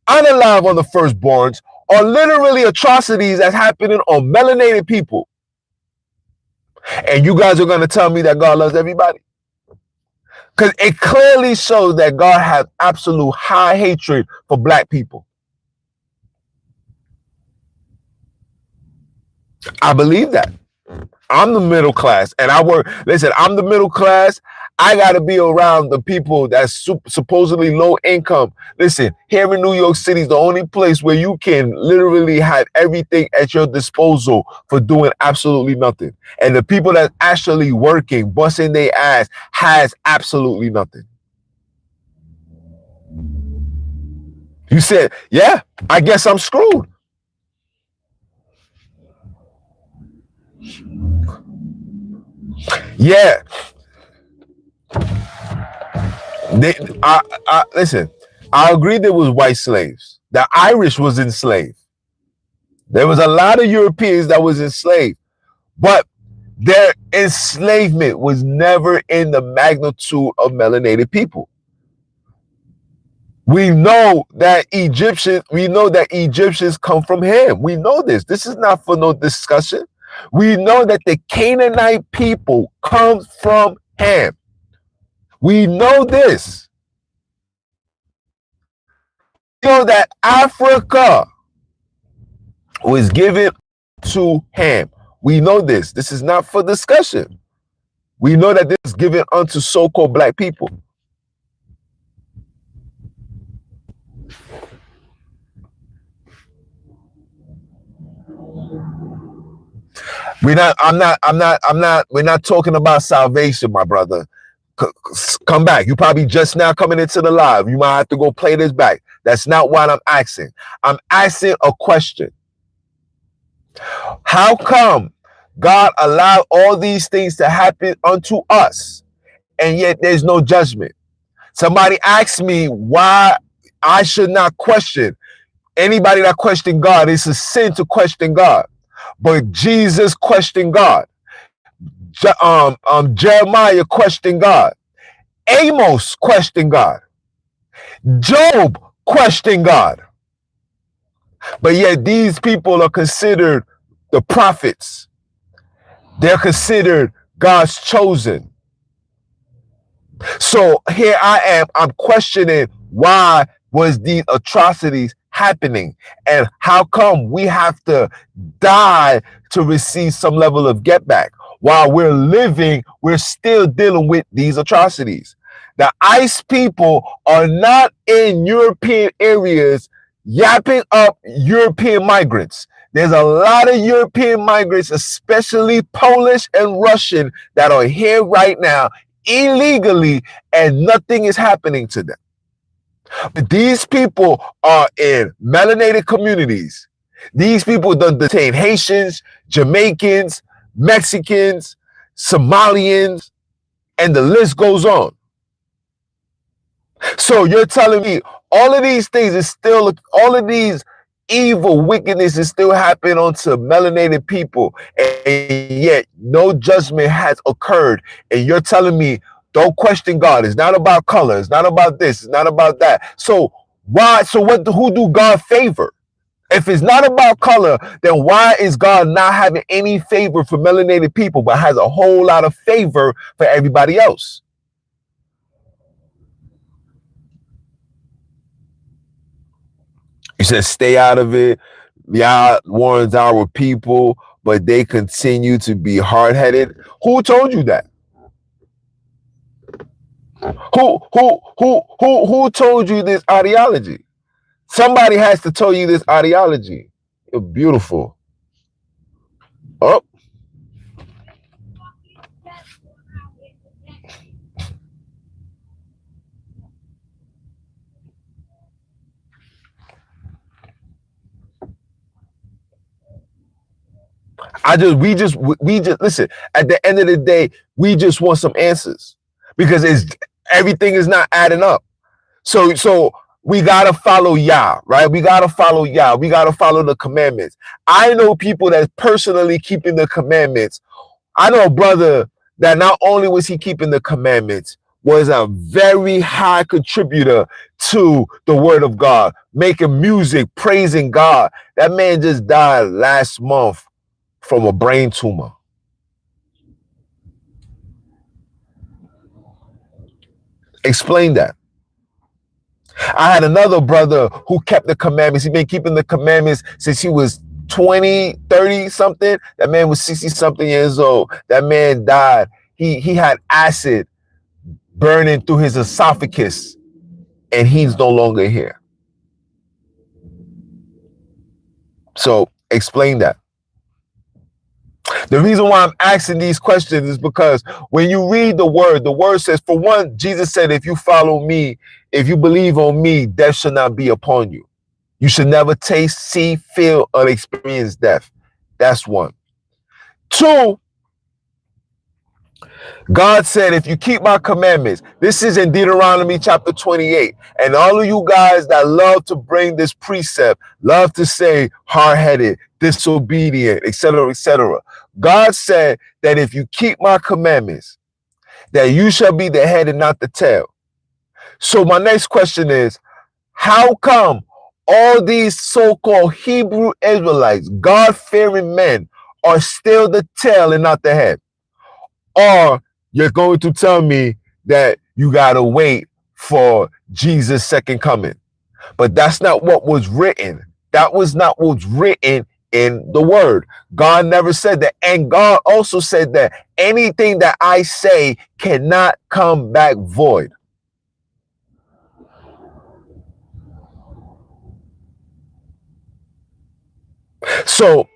Speaker 1: unalive on the firstborns are literally atrocities that's happening on melanated people. And you guys are going to tell me that God loves everybody? Because it clearly shows that God has absolute high hatred for black people. I believe that. I'm the middle class and I'm the middle class. I got to be around the people that's supposedly low income. Listen, here in New York City is the only place where you can literally have everything at your disposal for doing absolutely nothing. And the people that's actually working, busting their ass, has absolutely nothing. You said, yeah, I guess I'm screwed. Yeah. Listen, I agree there was white slaves. The Irish was enslaved. There was a lot of Europeans that was enslaved, but their enslavement was never in the magnitude of melanated people. We know that Egyptians come from Ham. We know this. This is not for no discussion. We know that the Canaanite people come from Ham. We know this. We know that Africa was given to Ham. We know this. This is not for discussion. We know that this is given unto so-called black people. We're not talking about salvation, my brother. Come back. You probably just now coming into the live. You might have to go play this back. That's not what I'm asking. I'm asking a question. How come God allowed all these things to happen unto us and yet there's no judgment? Somebody asked me why I should not question. Anybody that questions God, it's a sin to question God. But Jesus questioned God. Jeremiah questioned God. Amos questioned God. Job questioned God. But yet these people are considered the prophets. They're considered God's chosen. So here I am, I'm questioning why was these atrocities happening and how come we have to die to receive some level of get back. While we're living, we're still dealing with these atrocities. The ICE people are not in European areas yapping up European migrants. There's a lot of European migrants, especially Polish and Russian, that are here right now illegally, and nothing is happening to them. But these people are in melanated communities. These people don't detain Haitians, Jamaicans, Mexicans, Somalians, and the list goes on. So you're telling me all of these things is still, all of these evil wickedness is still happening onto melanated people, and yet no judgment has occurred. And you're telling me don't question God. It's not about color. It's not about this. It's not about that. So why? So what? Who do God favor? If it's not about color, then why is God not having any favor for melanated people, but has a whole lot of favor for everybody else? You said stay out of it. Yah warns our people, but they continue to be hard-headed. Who told you that? Who told you this ideology? Somebody has to tell you this ideology. You're beautiful. Oh. We just listen, at the end of the day, we just want some answers, because everything is not adding up. So we gotta follow Yah, right? We gotta follow Yah. We gotta follow the commandments. I know people that's personally keeping the commandments. I know a brother that not only was he keeping the commandments, was a very high contributor to the word of God, making music, praising God. That man just died last month from a brain tumor. Explain that. I had another brother who kept the commandments. He's been keeping the commandments since he was 20, 30 something. That man was 60 something years old. That man died. He had acid burning through his esophagus, and he's no longer here. So explain that. The reason why I'm asking these questions is because when you read the word says, for one, Jesus said, if you follow me, if you believe on me, death shall not be upon you. You should never taste, see, feel, or experience death. That's one. Two, God said, if you keep my commandments, this is in Deuteronomy chapter 28. And all of you guys that love to bring this precept, love to say hard-headed, disobedient, etc., etc. God said that if you keep my commandments, that you shall be the head and not the tail. So my next question is, how come all these so-called Hebrew Israelites, God-fearing men, are still the tail and not the head? Or you're going to tell me that you got to wait for Jesus' second coming. But that's not what was written. That was not what's written in the word. God never said that. And God also said that anything that I say cannot come back void. So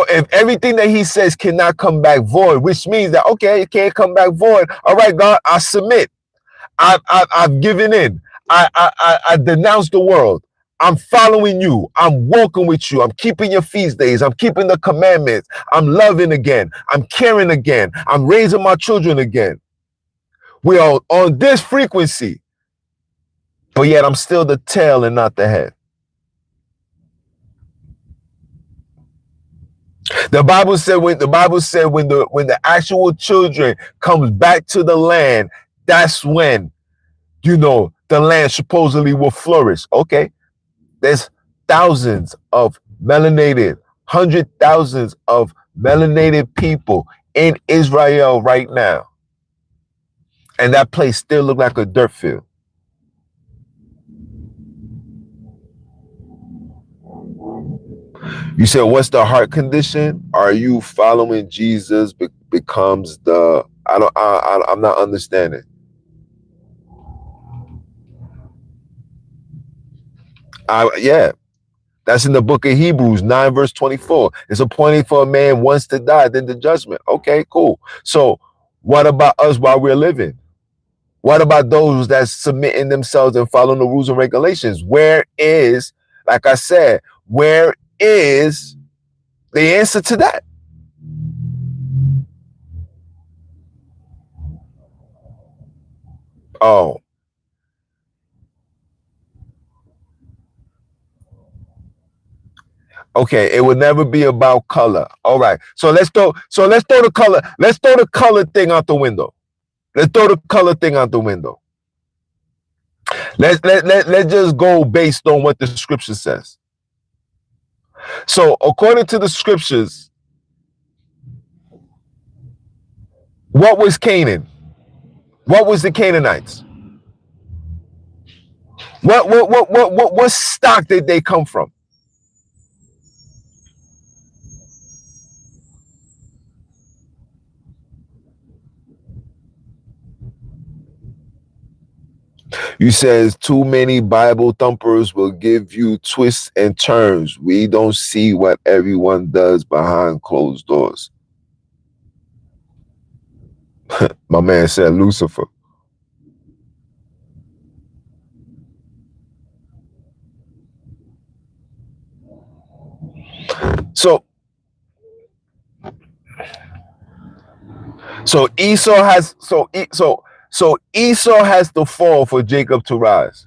Speaker 1: if everything that he says cannot come back void, which means that, okay, it can't come back void. All right, God, I submit. I've given in. I denounce the world. I'm following you. I'm walking with you. I'm keeping your feast days. I'm keeping the commandments. I'm loving again. I'm caring again. I'm raising my children again. We are on this frequency, but yet I'm still the tail and not the head. The Bible said when the actual children comes back to the land, that's when, the land supposedly will flourish. Okay. There's thousands of melanated, 100,000s of melanated people in Israel right now. And that place still look like a dirt field. You said, what's the heart condition? Are you following Jesus becomes the, I'm not understanding. Yeah, that's in the book of Hebrews 9 verse 24. It's appointed for a man once to die, then the judgment. Okay, cool. So what about us while we're living? What about those that's submitting themselves and following the rules and regulations? Where is, like I said, where is the answer to that? Oh, okay. It would never be about color. All right. So let's throw the color. Let's throw the color thing out the window. Let's throw the color thing out the window. Let's just go based on what the scripture says. So according to the scriptures, what was Canaan? What was the Canaanites? What stock did they come from? You says too many Bible thumpers will give you twists and turns. We don't see what everyone does behind closed doors. My man said Lucifer. So Esau has so Esau has to fall for Jacob to rise.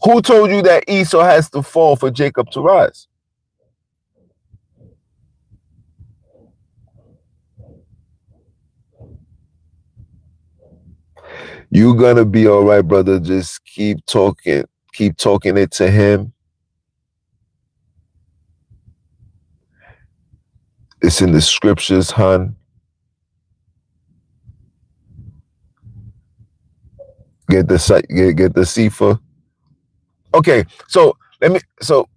Speaker 1: Who told you that Esau has to fall for Jacob to rise? You gonna be all right, brother. Just keep talking it to him. It's in the scriptures, hun. Get the Sifa. Okay, so let me so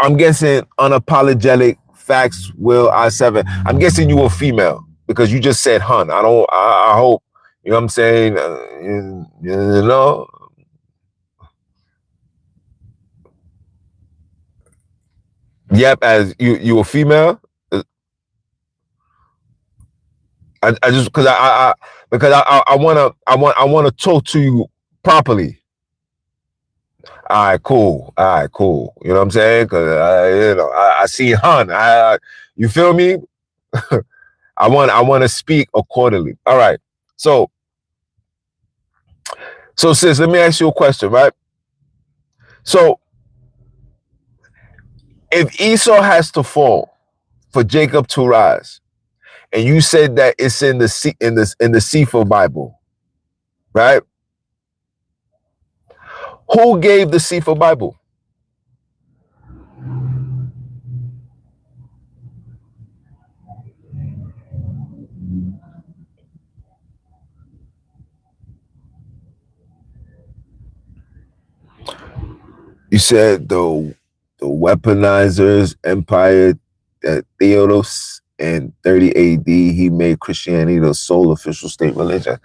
Speaker 1: I'm guessing unapologetic facts will I7. I'm guessing you were female because you just said hun. I hope you know what I'm saying. You know. Yep, as you a female. I just because I wanna talk to you properly. All right, cool. You know what I'm saying? Because I see hun. You feel me? I want to speak accordingly. All right. So sis, let me ask you a question, right? So if Esau has to fall for Jacob to rise, and you said that it's in the Sefer Bible, right? Who gave the Sefer Bible? You said the weaponizers empire that Theodos in 30 AD he made Christianity the sole official state religion.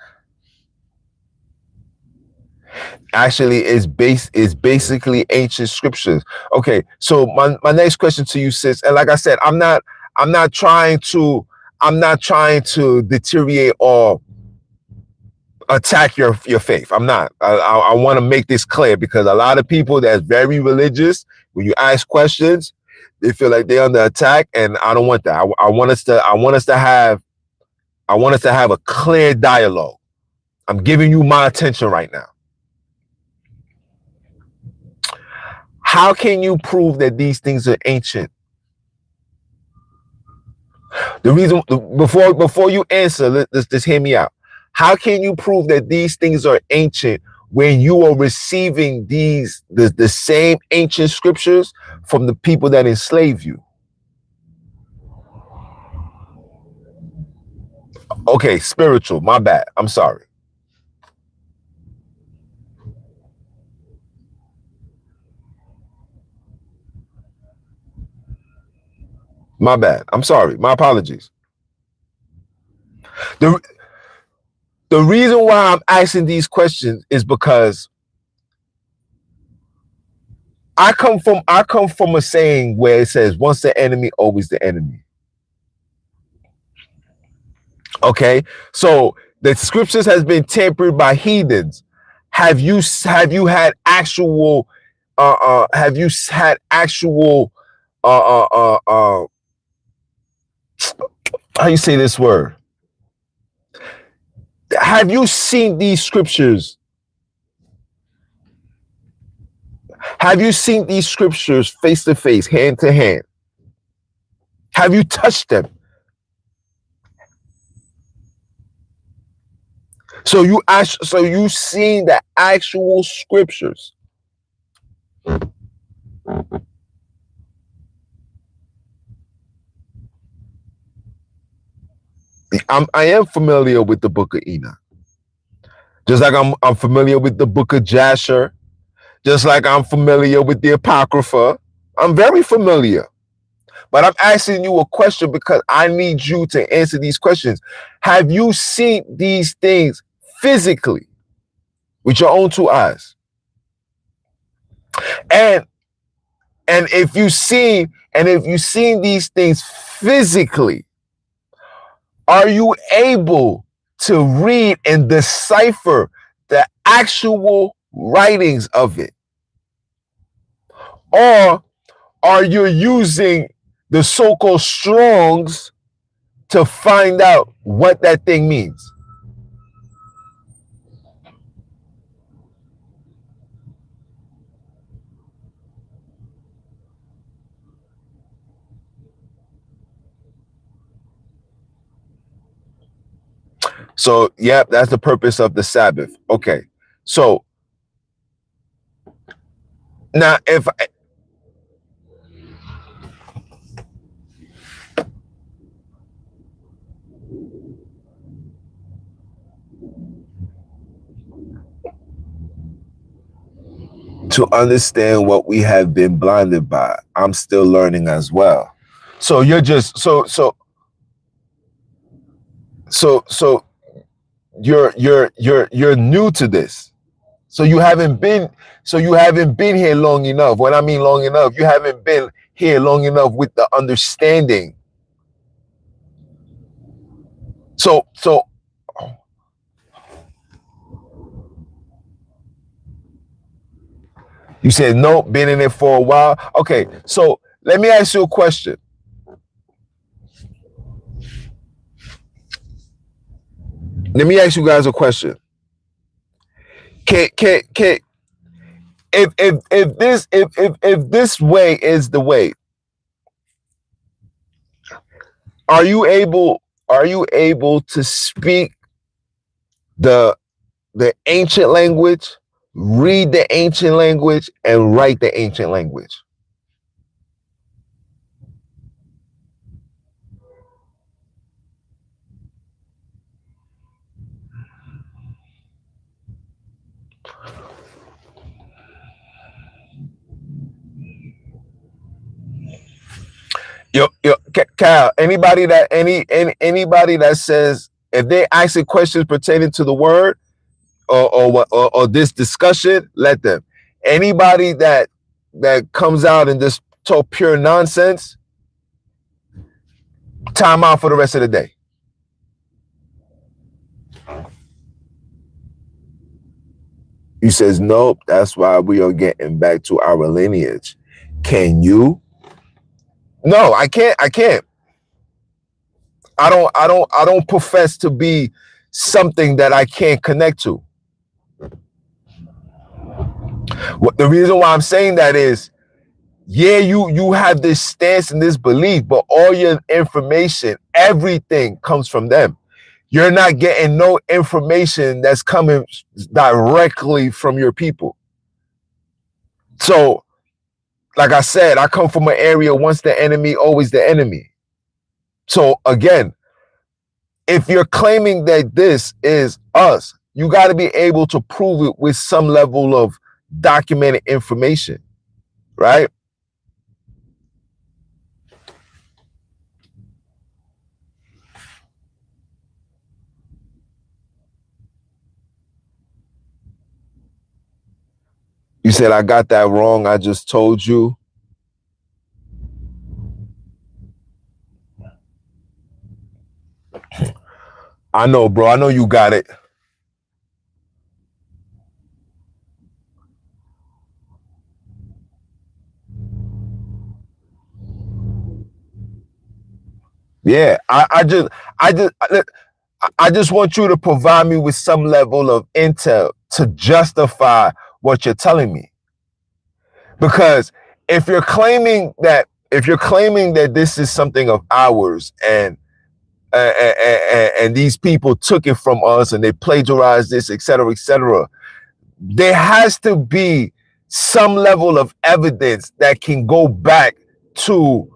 Speaker 1: Actually, it's basically ancient scriptures. Okay, so my next question to you, sis, and like I said, I'm not trying to deteriorate or attack your faith. I'm not. I want to make this clear because a lot of people that's very religious, when you ask questions, they feel like they're under attack, and I don't want that. I want us to have a clear dialogue. I'm giving you my attention right now. How can you prove that these things are ancient? The reason before you answer, let's hear me out. How can you prove that these things are ancient when you are receiving the same ancient scriptures from the people that enslave you? Okay, spiritual. My bad. I'm sorry. My bad. I'm sorry. My apologies. The The reason why I'm asking these questions is because I come from a saying where it says, once the enemy, always the enemy. Okay, so the scriptures has been tampered by heathens. Have you had actual have you had actual how you say this word? Have you seen these scriptures? Have you seen these scriptures face to face, hand to hand? Have you touched them? So you seen the actual scriptures. I am familiar with the book of Enoch. Just like I'm familiar with the book of Jasher. Just like I'm familiar with the Apocrypha. I'm very familiar. But I'm asking you a question because I need you to answer these questions. Have you seen these things physically with your own two eyes? And if you've seen these things physically, are you able to read and decipher the actual writings of it? Or are you using the so-called Strongs to find out what that thing means? So, yeah, that's the purpose of the Sabbath. Okay. So, now if to understand what we have been blinded by, I'm still learning as well. So you're just so you're new to this. So you haven't been here long enough. When I mean long enough, you haven't been here long enough with the understanding. So you said no, been in it for a while. Okay, so let me ask you a question. Let me ask you guys a question. Can if this way is the way, are you able to speak the ancient language, read the ancient language, and write the ancient language? Yo, Kyle, anybody that says, if they ask you questions pertaining to the word or this discussion, let them. Anybody that comes out and just talk pure nonsense, time out for the rest of the day. He says, nope, that's why we are getting back to our lineage. Can you? No, I can't. I don't profess to be something that I can't connect to. What the reason why I'm saying that is, yeah, you have this stance and this belief, but all your information, everything comes from them. You're not getting no information that's coming directly from your people. So, like I said, I come from an area, once the enemy, always the enemy. So again, if you're claiming that this is us, you got to be able to prove it with some level of documented information, right? You said I got that wrong. I just told you. I know, bro. I know you got it. Yeah, I just want you to provide me with some level of intel to justify what you're telling me. Because if you're claiming that this is something of ours and these people took it from us and they plagiarized this, etc., there has to be some level of evidence that can go back to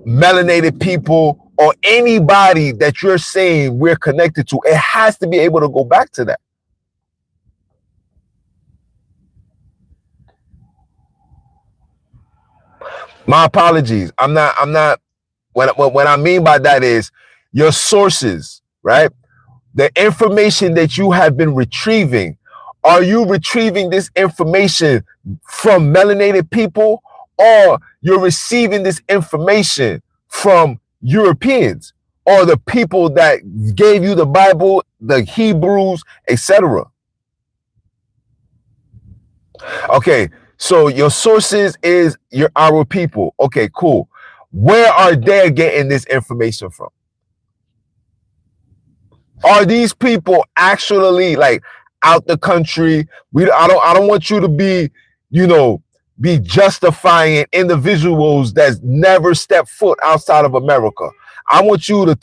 Speaker 1: melanated people or anybody that you're saying we're connected to. It has to be able to go back to that. My apologies. I'm not what I mean by that is your sources, right? The information that you have been retrieving, are you retrieving this information from melanated people, or you're receiving this information from Europeans or the people that gave you the Bible, the Hebrews, etc.? Okay, so your sources is our people. Okay, cool. Where are they getting this information from? Are these people actually like out the country? I don't want you to be, be justifying individuals that's never stepped foot outside of America. I want you to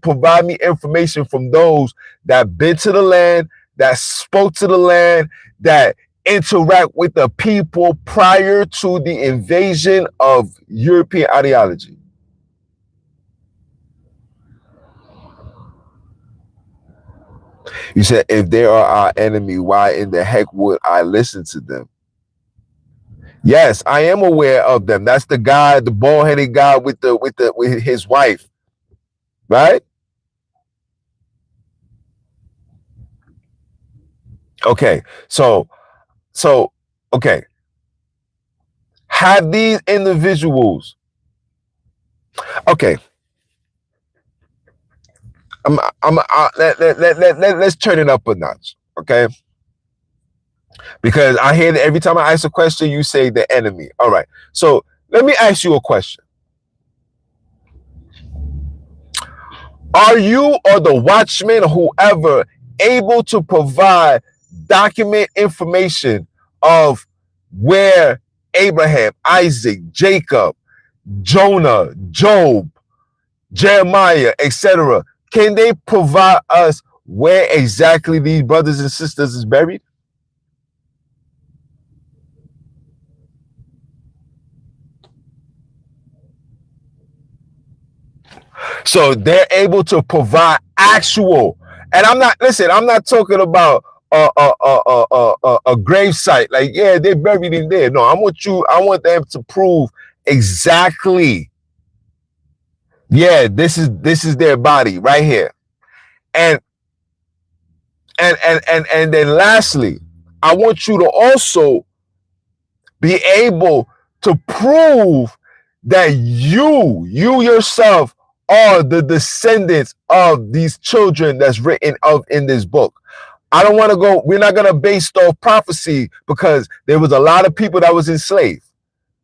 Speaker 1: provide me information from those that been to the land, that spoke to the land, that interact with the people prior to the invasion of European ideology. You said, if they are our enemy, why in the heck would I listen to them? Yes, I am aware of them. That's the guy, the bald-headed guy with his wife, right? Okay, so okay. Have these individuals, okay. Let's turn it up a notch, okay? Because I hear that every time I ask a question, you say the enemy. All right. So let me ask you a question. Are you or the watchman or whoever able to provide document information of where Abraham, Isaac, Jacob, Jonah, Job, Jeremiah, etc., can they provide us where exactly these brothers and sisters is buried? So they're able to provide actual, and I'm not talking about a grave site. Like, yeah, they're buried in there. No, I want them to prove exactly. Yeah, this is their body right here. And then lastly, I want you to also be able to prove that you yourself are the descendants of these children that's written of in this book. I don't want to go, we're not going to base off prophecy, because there was a lot of people that was enslaved.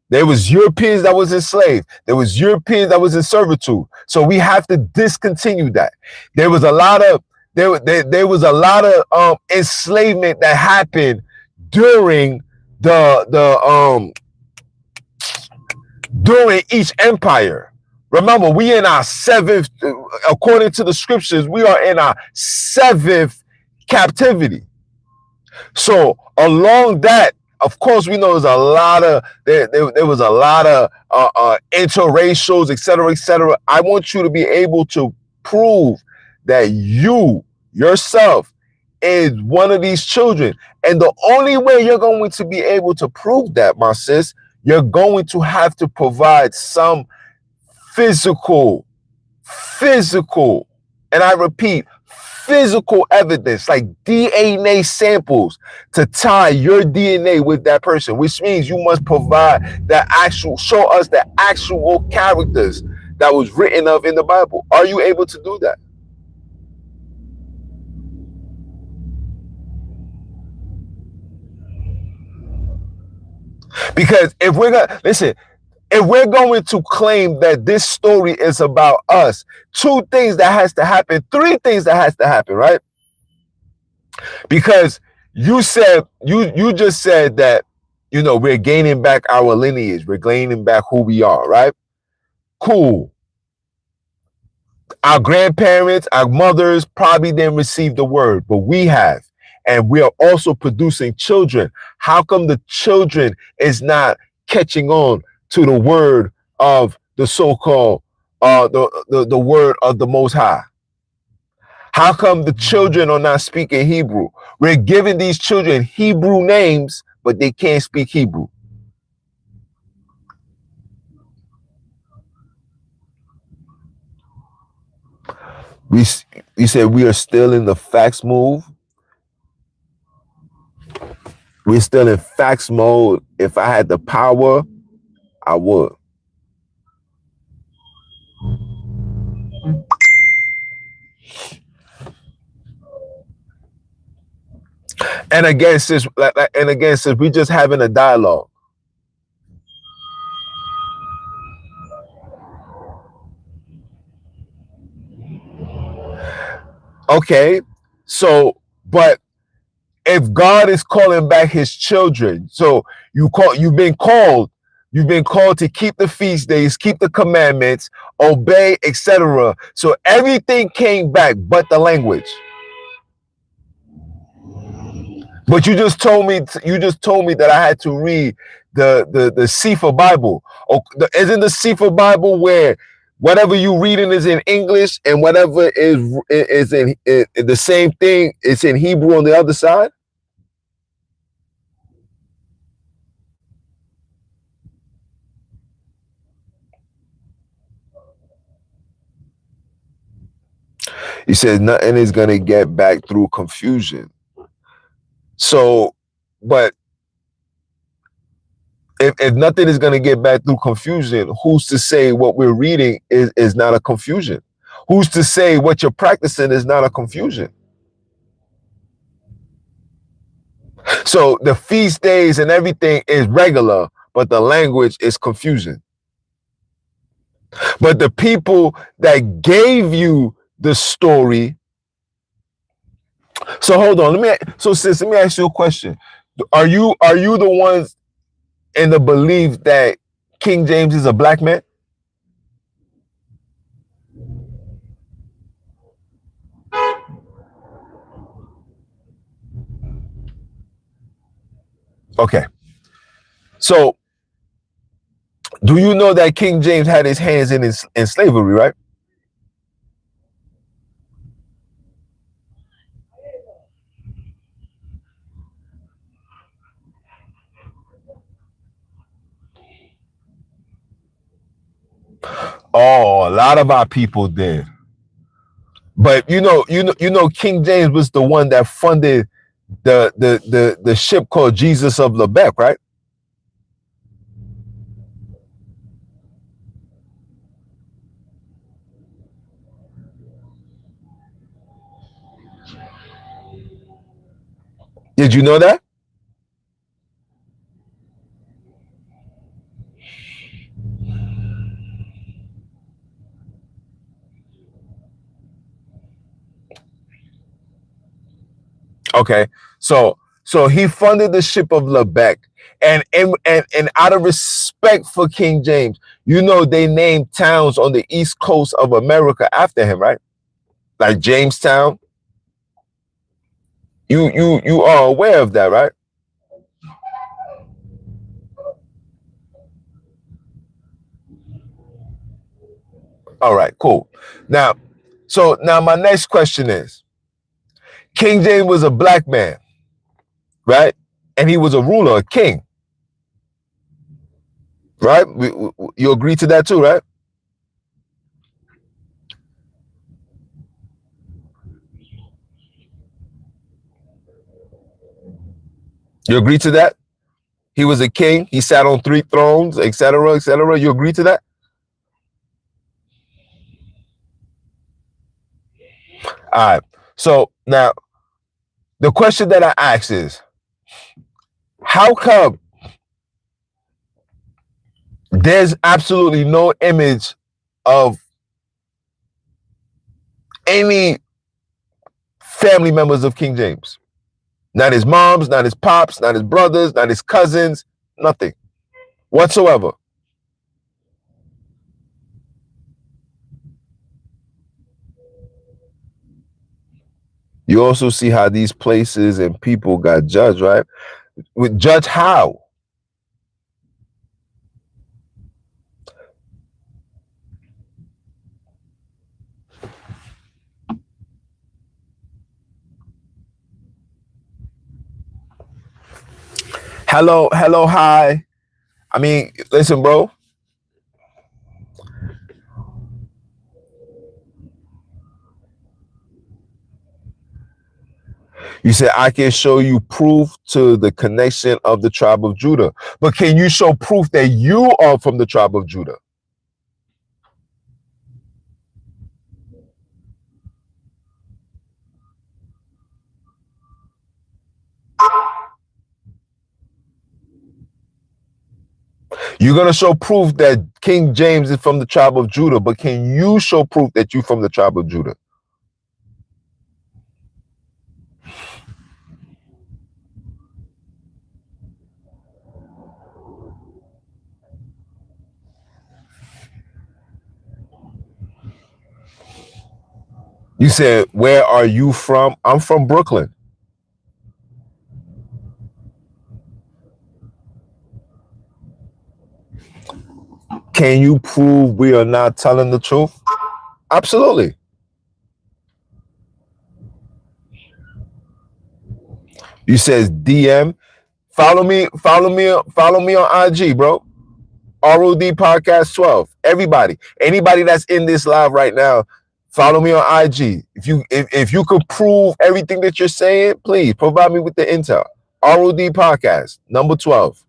Speaker 1: There was Europeans that was enslaved. There was Europeans that was in servitude. So we have to discontinue that. There was a lot of enslavement that happened during during each empire. Remember, we in our seventh, according to the scriptures, we are in our seventh captivity. So along that, of course, we know there's a lot of there was a lot of interracials, etc. I want you to be able to prove that you yourself is one of these children, and the only way you're going to be able to prove that, my sis, you're going to have to provide some physical, and I repeat, physical evidence, like DNA samples, to tie your DNA with that person, which means you must provide show us the actual characters that was written of in the Bible. Are you able to do that? Because if we're gonna listen, if we're going to claim that this story is about us, two things that has to happen, three things that has to happen, right? Because you just said that, you know, we're gaining back our lineage, we're gaining back who we are, right? Cool. Our grandparents, our mothers probably didn't receive the word, but we have. And we are also producing children. How come the children is not catching on to the word of the so-called the word of the Most High? How come the children are not speaking Hebrew? We're giving these children Hebrew names, but they can't speak Hebrew. We said we are still in the fax move. We're still in fax mode. If I had the power, I would. And again, since we just having a dialogue. Okay, so but if God is calling back his children, so you've been called to keep the feast days, keep the commandments, obey, etc. So everything came back but the language. But you just told me that I had to read the Sefer Bible. Isn't the Sefer Bible where whatever you reading is in English and whatever is in the same thing, it's in Hebrew on the other side? He said nothing is going to get back through confusion. So, but if nothing is going to get back through confusion, who's to say what we're reading is not a confusion? Who's to say what you're practicing is not a confusion? So the feast days and everything is regular, but the language is confusion. But the people that gave you the story. So hold on, sis, let me ask you a question. Are you the ones in the belief that King James is a black man? Okay. So do you know that King James had his hands in slavery, right? Oh, a lot of our people did. But you know, King James was the one that funded the ship called Jesus of Lubeck, right? Did you know that? Okay, so he funded the ship of Lubeck, and out of respect for King James, you know, they named towns on the east coast of America after him, right? Like Jamestown. You are aware of that, right? All right, cool. Now, my next question is: King James was a black man, right? And he was a ruler, a king, right? You agree to that too, right? You agree to that? He was a king. He sat on 3 thrones, etc., etc. You agree to that? All right. So now the question that I ask is, how come there's absolutely no image of any family members of King James? Not his moms, not his pops, not his brothers, not his cousins, nothing whatsoever. You also see how these places and people got judged, right? Judge how? Hello, hi. I mean, listen, bro. You said I can show you proof to the connection of the tribe of Judah. But can you show proof that you are from the tribe of Judah? You're going to show proof that King James is from the tribe of Judah, but can you show proof that you're from the tribe of Judah? You said, where are you from? I'm from Brooklyn. Can you prove we are not telling the truth? Absolutely. You says DM. Follow me on IG, bro. ROD Podcast 12. Everybody, anybody that's in this live right now, follow me on IG. If you could prove everything that you're saying, please provide me with the intel. ROD Podcast, number 12.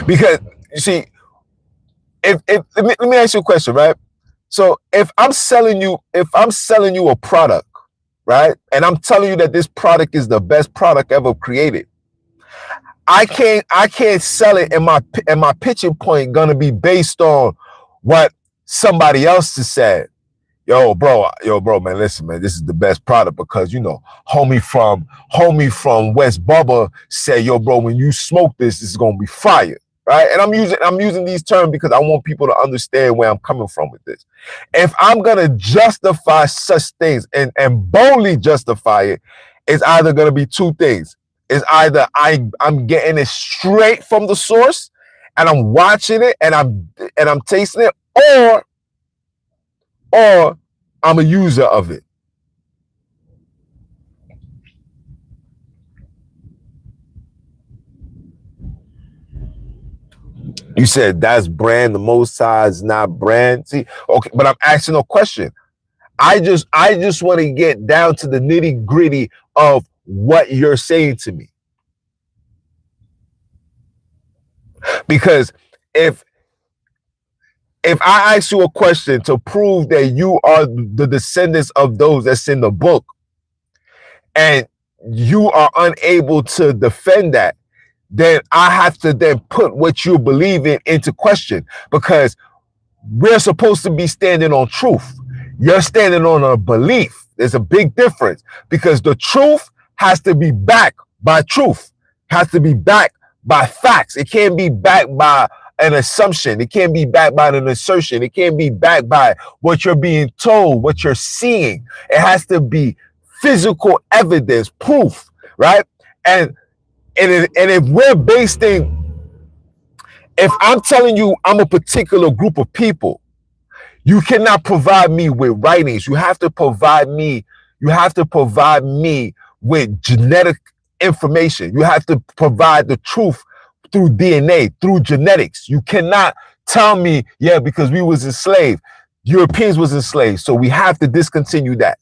Speaker 1: Because you see, if let me ask you a question, right? So if I'm selling you a product, right, and I'm telling you that this product is the best product ever created, I can't sell it, and my pitching point gonna be based on what somebody else has said. Yo, bro, man, listen, man, this is the best product because, you know, homie from West Bubba said, yo, bro, when you smoke this is gonna be fire, right? And I'm using these terms because I want people to understand where I'm coming from with this. If I'm gonna justify such things and boldly justify it, it's either gonna be two things. It's either I'm getting it straight from the source and I'm watching it and I'm tasting it, or I'm a user of it. You said that's brand. The Most High is not brand. See, okay, but I'm asking a question. I just want to get down to the nitty gritty of what you're saying to me. Because if I ask you a question to prove that you are the descendants of those that's in the book, and you are unable to defend that, then I have to then put what you believe in into question, because we're supposed to be standing on truth. You're standing on a belief. There's a big difference, because the truth has to be backed by truth, has to be backed by facts. It can't be backed by an assumption. It can't be backed by an assertion. It can't be backed by what you're being told, what you're seeing. It has to be physical evidence, proof, right? And if we're if I'm telling you I'm a particular group of people, you cannot provide me with writings. You have to provide me with genetic information. You have to provide the truth through DNA, through genetics. You cannot tell me, yeah, because we was enslaved. Europeans was enslaved, so we have to discontinue that.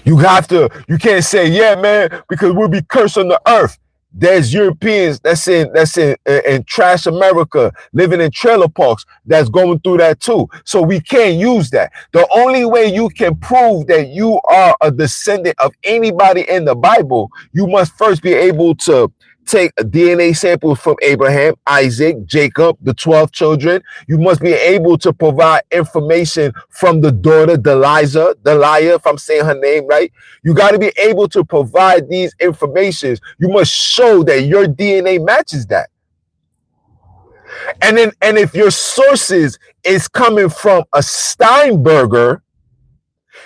Speaker 1: You can't say, yeah, man, because we'll be cursed on the earth. There's Europeans that's in trash America, living in trailer parks, that's going through that too. So we can't use that. The only way you can prove that you are a descendant of anybody in the Bible, you must first be able to take a DNA sample from Abraham, Isaac, Jacob, the 12 children. You must be able to provide information from the daughter, Delia, if I'm saying her name right. You got to be able to provide these informations. You must show that your DNA matches that. And if your sources is coming from a Steinberger,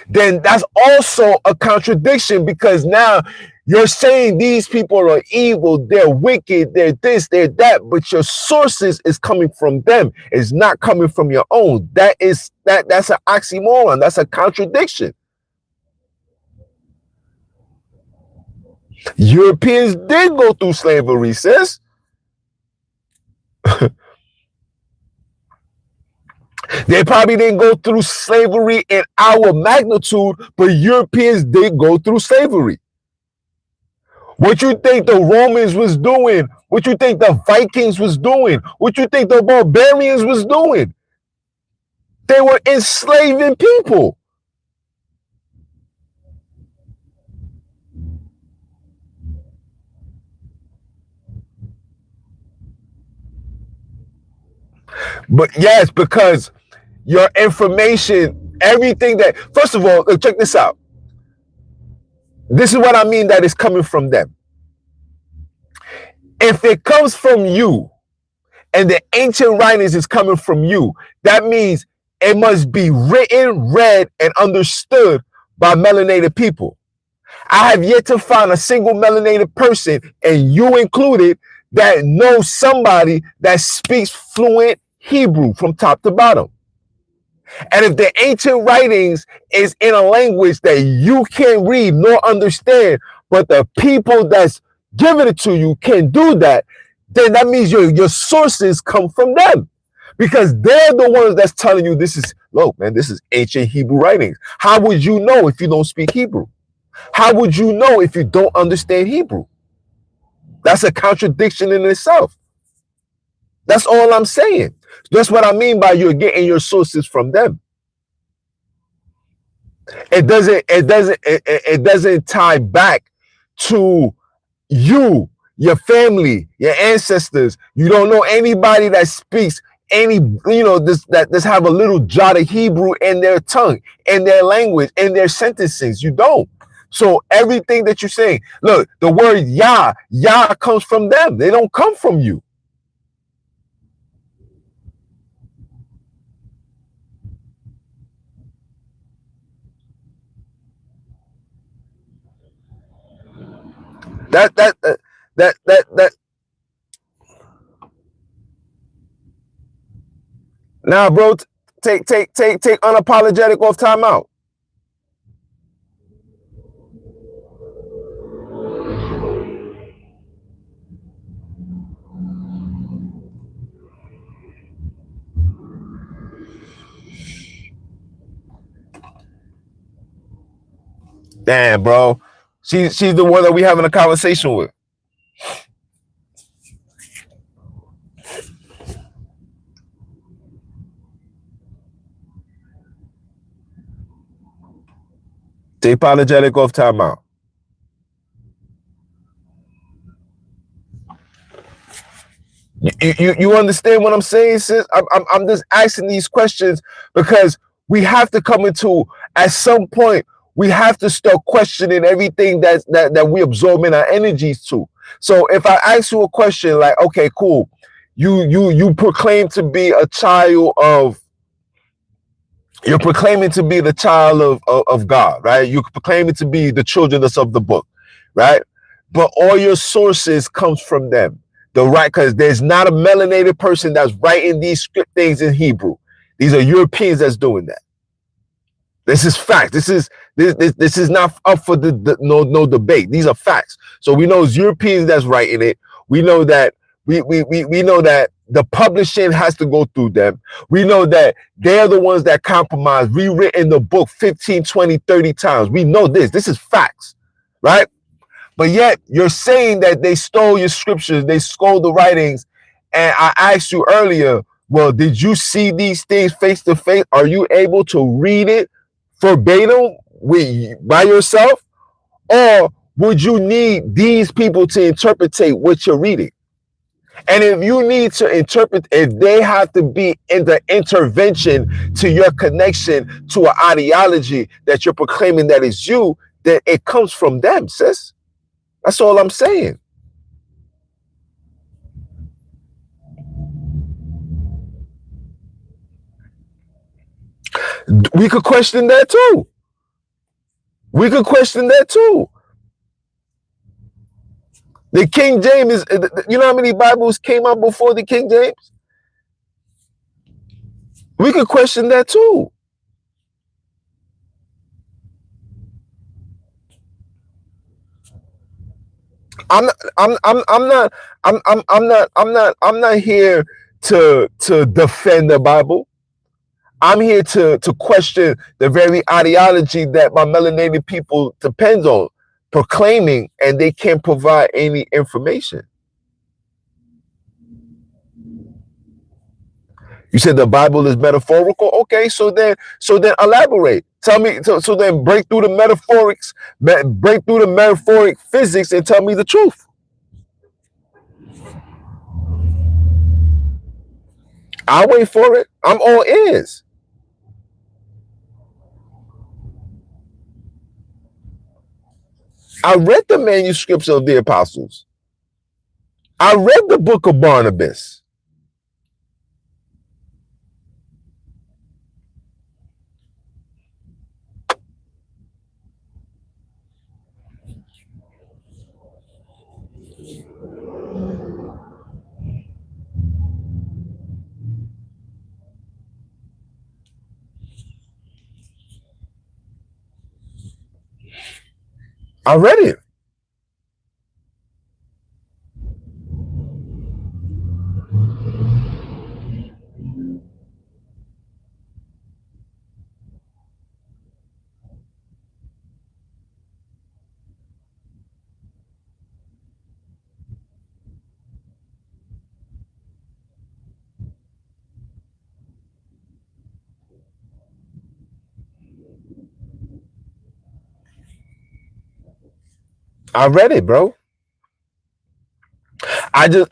Speaker 1: then that's also a contradiction, because now you're saying these people are evil, they're wicked, they're this, they're that, but your sources is coming from them. It's not coming from your own. That's an oxymoron. That's a contradiction. Europeans did go through slavery, sis. They probably didn't go through slavery in our magnitude, but Europeans did go through slavery. What you think the Romans was doing? What you think the Vikings was doing? What you think the barbarians was doing? They were enslaving people. But yes, because your information, everything that, first of all, check this out. This is what I mean that it's coming from them. If it comes from you and the ancient writings is coming from you, that means it must be written, read, and understood by melanated people. I have yet to find a single melanated person, and you included, that knows somebody that speaks fluent Hebrew from top to bottom. And if the ancient writings is in a language that you can't read nor understand, but the people that's giving it to you can do that, then that means your sources come from them, because they're the ones that's telling you this is, look, man, this is ancient Hebrew writings. How would you know if you don't speak Hebrew? How would you know if you don't understand Hebrew? That's a contradiction in itself. That's all I'm saying. That's what I mean by you're getting your sources from them. It doesn't tie back to you, your family, your ancestors. You don't know anybody that speaks that have a little jot of Hebrew in their tongue, in their language, in their sentences. You don't. So everything that you're saying, look, the word Yah comes from them. They don't come from you. That now, bro, take unapologetic off timeout. Damn, bro. She's the one that we having a conversation with. Take apologetic off timeout. You understand what I'm saying, sis? I'm just asking these questions because we have to come into, at some point, we have to start questioning everything that we absorb in our energies to. So if I ask you a question like, okay, cool, you proclaim to be a child of, you're proclaiming to be the child of God, right? You're proclaiming to be the children of the book, right? But all your sources comes from them. Because there's not a melanated person that's writing these script things in Hebrew. These are Europeans that's doing that. This is fact. This is not up for no debate. These are facts. So we know it's Europeans that's writing it. We know that we know that the publishing has to go through them. We know that they're the ones that compromise, rewritten the book 15, 20, 30 times. We know this. This is facts, right? But yet you're saying that they stole your scriptures, they stole the writings. And I asked you earlier, well, did you see these things face to face? Are you able to read it verbatim by yourself? Or would you need these people to interpretate what you're reading? And if you need to interpret, if they have to be in the intervention to your connection to an ideology that you're proclaiming that is you, then it comes from them, sis. That's all I'm saying. We could question that too. We could question that too. The King James is, you know how many Bibles came out before the King James? We could question that too. I'm not here to defend the Bible. I'm here to question the very ideology that my melanated people depends on proclaiming, and they can't provide any information. You said the Bible is metaphorical. Okay, so then elaborate. Tell me. So then break through the metaphorics, break through the metaphoric physics, and tell me the truth. I'll wait for it. I'm all ears. I read the manuscripts of the apostles. I read the book of Barnabas. I read it. I read it, bro. I just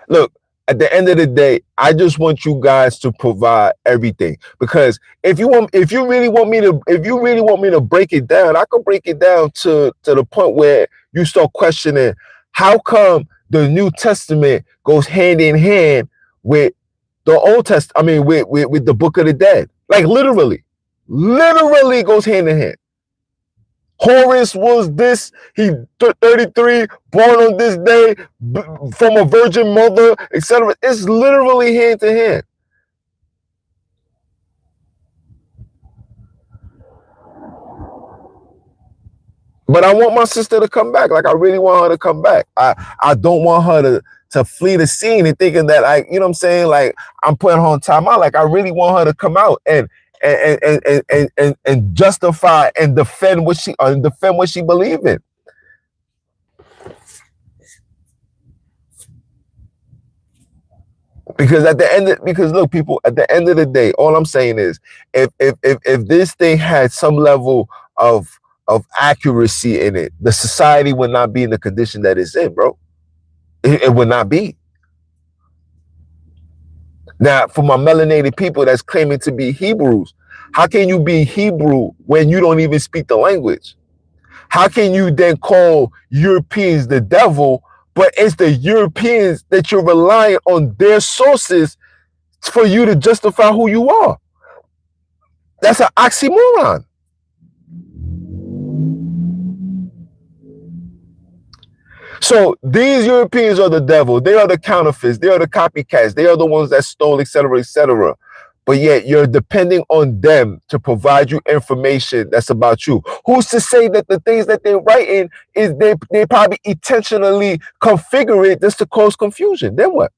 Speaker 1: look, at the end of the day, I just want you guys to provide everything. Because if you really want me to break it down, I can break it down to the point where you start questioning how come the New Testament goes hand in hand with the Old Testament. I mean, with the Book of the Dead. Like literally goes hand in hand. Horus was this, he 33, born on this day, from a virgin mother, etc. It's literally hand to hand. But I want my sister to come back. Like, I really want her to come back. I don't want her to flee the scene and thinking that, like, you know what I'm saying? Like, I'm putting her on timeout. Like, I really want her to come out and justify and defend what she believes in. Because look, people, at the end of the day, all I'm saying is, if this thing had some level of accuracy in it, the society would not be in the condition that it's in, bro. It would not be. Now, for my melanated people that's claiming to be Hebrews, how can you be Hebrew when you don't even speak the language? How can you then call Europeans the devil, but it's the Europeans that you're relying on their sources for you to justify who you are? That's an oxymoron. So these Europeans are the devil. They are the counterfeits. They are the copycats. They are the ones that stole, etc., etc. but yet you're depending on them to provide you information that's about you. Who's to say that the things that they're writing is they probably intentionally configure it just to cause confusion? Then what?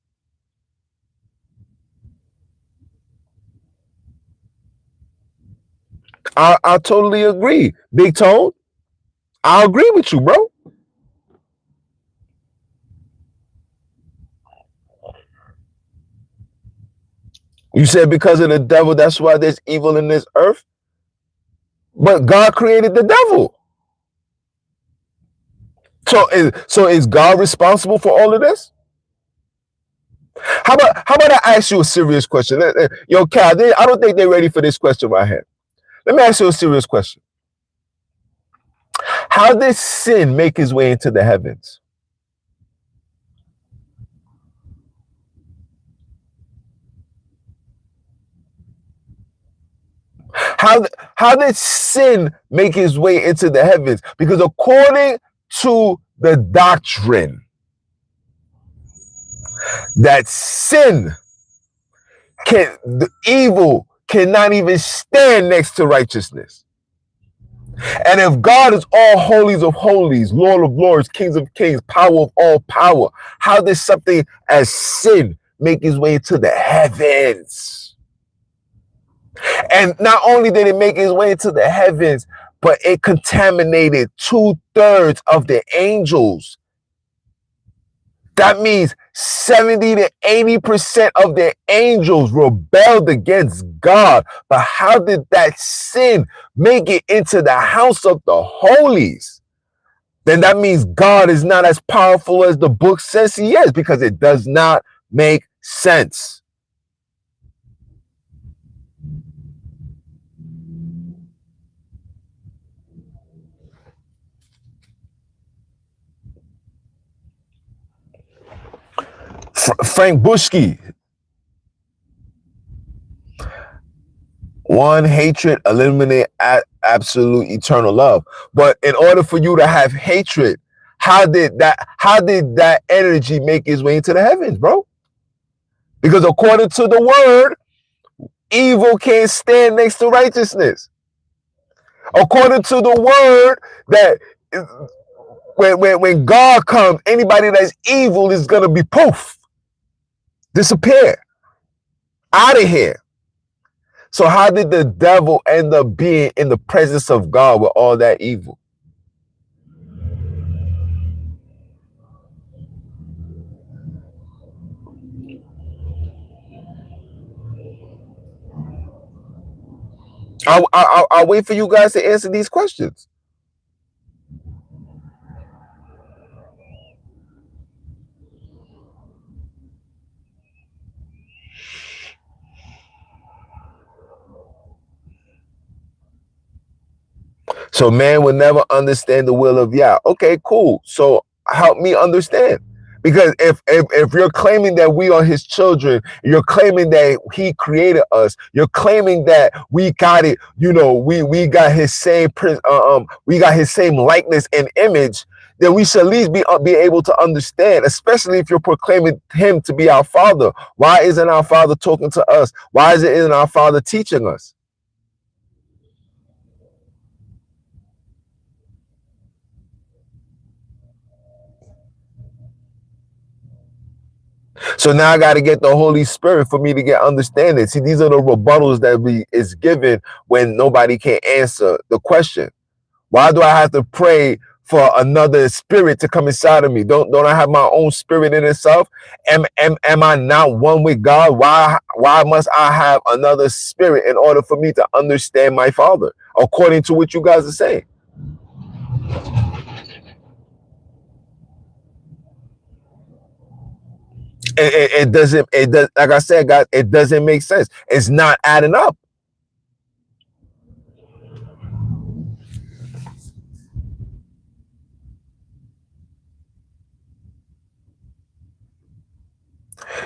Speaker 1: I totally agree, Big Tone. I agree with you, bro. You said because of the devil, that's why there's evil in this earth. But God created the devil. So is God responsible for all of this? How about I ask you a serious question? Yo, Cal, I don't think they're ready for this question right here. Let me ask you a serious question. How did sin make his way into the heavens? How did sin make his way into the heavens? Because according to the doctrine that sin the evil cannot even stand next to righteousness. And if God is all holies of holies, Lord of lords, kings of kings, power of all power, how does something as sin make its way into the heavens? And not only did it make its way into the heavens, but it contaminated 2/3 of the angels. That means 70 to 80% of the angels rebelled against God. But how did that sin make it into the house of the holies? Then that means God is not as powerful as the book says he is, because it does not make sense. Frank Bushki. One, hatred eliminate absolute eternal love. But in order for you to have hatred, how did that energy make its way into the heavens, bro? Because according to the word, evil can't stand next to righteousness. According to the word, that when God comes, anybody that's evil is gonna be poof, disappear, out of here. So how did the devil end up being in the presence of God with all that evil? I'll wait for you guys to answer these questions. So man will never understand the will of Yah. Okay, cool. So help me understand. Because if you're claiming that we are his children, you're claiming that he created us, you're claiming that we got it, we got his same we got his same likeness and image, then we should at least be able to understand, especially if you're proclaiming him to be our father. Why isn't our father talking to us? Why isn't our father teaching us? So now I got to get the Holy Spirit for me to get understanding. See, these are the rebuttals that is given when nobody can answer the question. Why do I have to pray for another spirit to come inside of me? Don't I have my own spirit in itself? Am I not one with God? Why must I have another spirit in order for me to understand my Father, according to what you guys are saying? It doesn't, like I said, guys, it doesn't make sense. It's not adding up.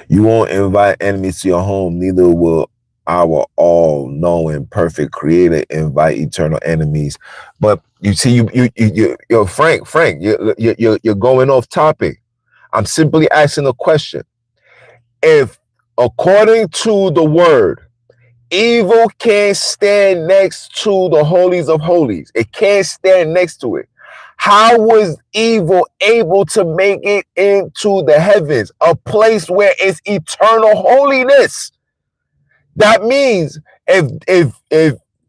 Speaker 1: You won't invite enemies to your home, neither will our all-knowing, perfect creator invite eternal enemies. But you see, you're Frank, you're going off topic. I'm simply asking a question. If, according to the word, Evil can't stand next to the holies of holies. It can't stand next to it. How was evil able to make it into the heavens, a place where it's eternal holiness? That means if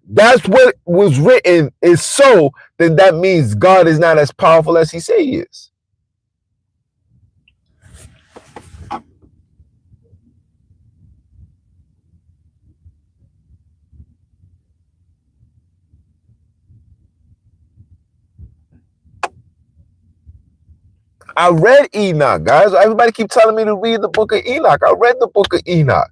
Speaker 1: that's what was written is so, then that means God is not as powerful as he say he is. I read Enoch, guys. Everybody keep telling me to read the book of Enoch. I read the book of Enoch.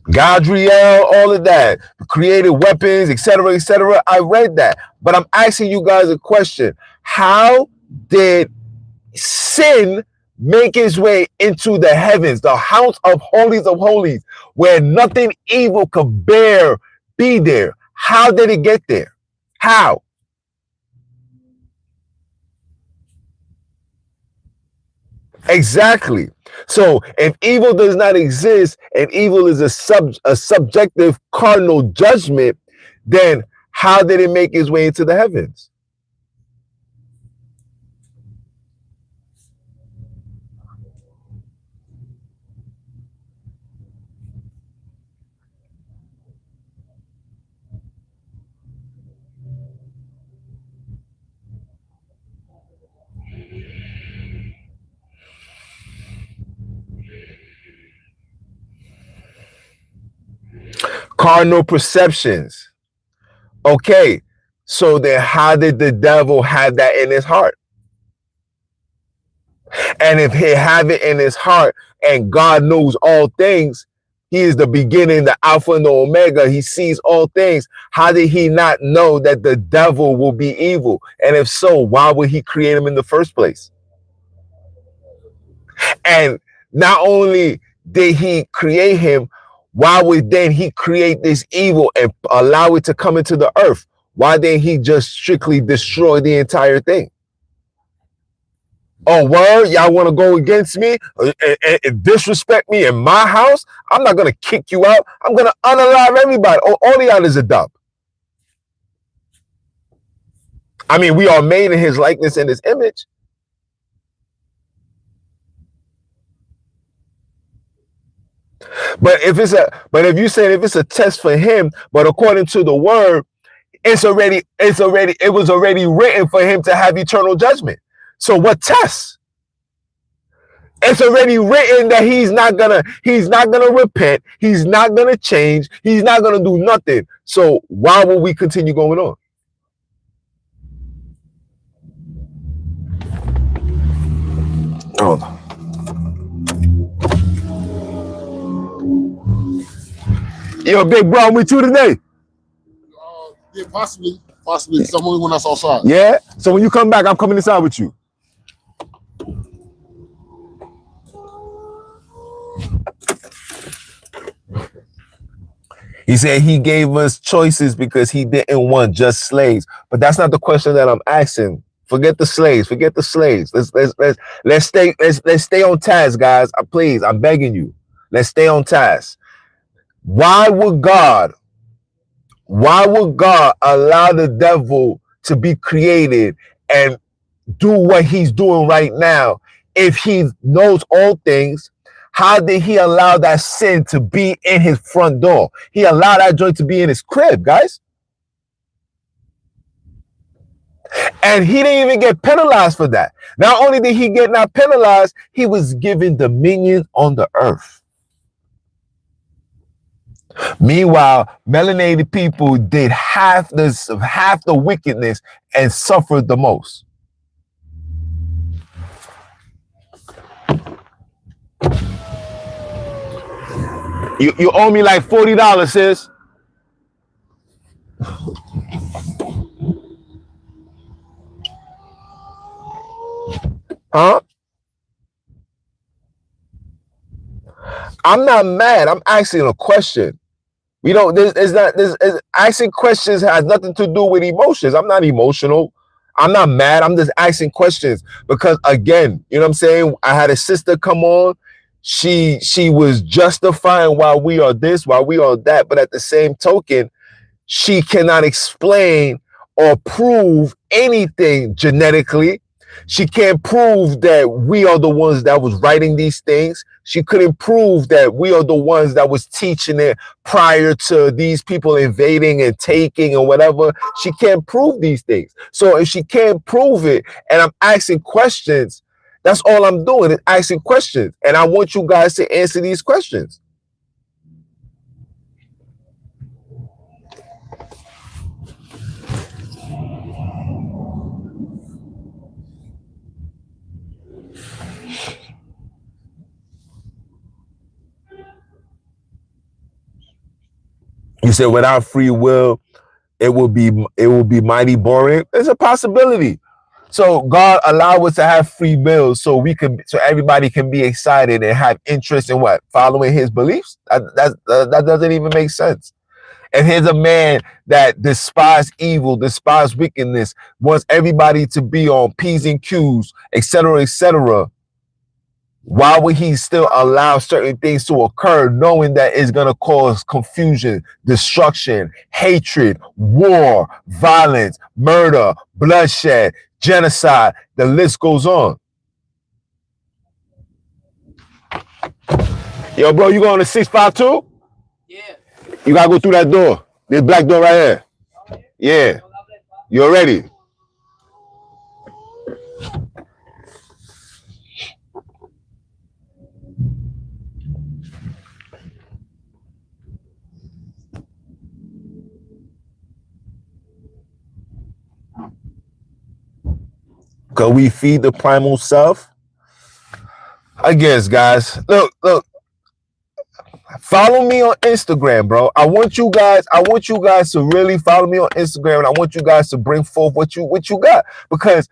Speaker 1: Gadriel, all of that, created weapons, etc., etc. I read that, but I'm asking you guys a question: how did sin make its way into the heavens, the house of holies, where nothing evil could bear be there? How did it get there? How? Exactly. So if evil does not exist and evil is a subjective cardinal judgment, then how did it make its way into the heavens? Cardinal perceptions. Okay, so then how did the devil have that in his heart? And if he have it in his heart and God knows all things, he is the beginning, the Alpha and the Omega. He sees all things. How did he not know that the devil will be evil? And if so, why would he create him in the first place? And not only did he create him, why would then he create this evil and allow it to come into the earth? Why didn't he just strictly destroy the entire thing? Oh, word, y'all want to go against me and disrespect me in my house? I'm not going to kick you out. I'm going to unalive everybody. All of y'all is a dub. I mean, we are made in his likeness and his image. But if you say if it's a test for him, but according to the word, it was already written for him to have eternal judgment. So what test? It's already written that he's not gonna repent, he's not gonna change, he's not gonna do nothing. So why will we continue going on? Oh. Yo, big bro, I'm with you today.
Speaker 2: Yeah, possibly. Someone when I saw outside.
Speaker 1: Yeah. So when you come back, I'm coming inside with you. He said he gave us choices because he didn't want just slaves. But that's not the question that I'm asking. Forget the slaves. Let's stay on task, guys. Please, I'm begging you. Let's stay on task. Why would God allow the devil to be created and do what he's doing right now if he knows all things? How did he allow that sin to be in his front door? He allowed that joint to be in his crib, guys. And he didn't even get penalized for that. Not only did he get not penalized, he was given dominion on the earth. Meanwhile, melanated people did half the wickedness and suffered the most. You owe me like $40, sis. Huh? I'm not mad. I'm asking a question. We don't. Asking questions has nothing to do with emotions. I'm not emotional. I'm not mad. I'm just asking questions because, again, you know what I'm saying? I had a sister come on. She was justifying why we are this, why we are that, but at the same token, she cannot explain or prove anything genetically. She can't prove that we are the ones that was writing these things. She couldn't prove that we are the ones that was teaching it prior to these people invading and taking and whatever. She can't prove these things. So if she can't prove it and I'm asking questions, that's all I'm doing is asking questions. And I want you guys to answer these questions. You said without free will, it will be mighty boring. It's a possibility. So God allow us to have free will so everybody can be excited and have interest in what? Following his beliefs? That doesn't even make sense. And here's a man that despise evil, despise wickedness, wants everybody to be on P's and Q's, etc., etc. Why would he still allow certain things to occur knowing that it's going to cause confusion, destruction, hatred, war, violence, murder, bloodshed, genocide? The list goes on. Yo, bro, you going to 652?
Speaker 3: Yeah.
Speaker 1: You got to go through that door. This black door right here. Yeah. You ready? Can we feed the primal self? I guess, guys. Look. Follow me on Instagram, bro. I want you guys to really follow me on Instagram, and I want you guys to bring forth what you got, because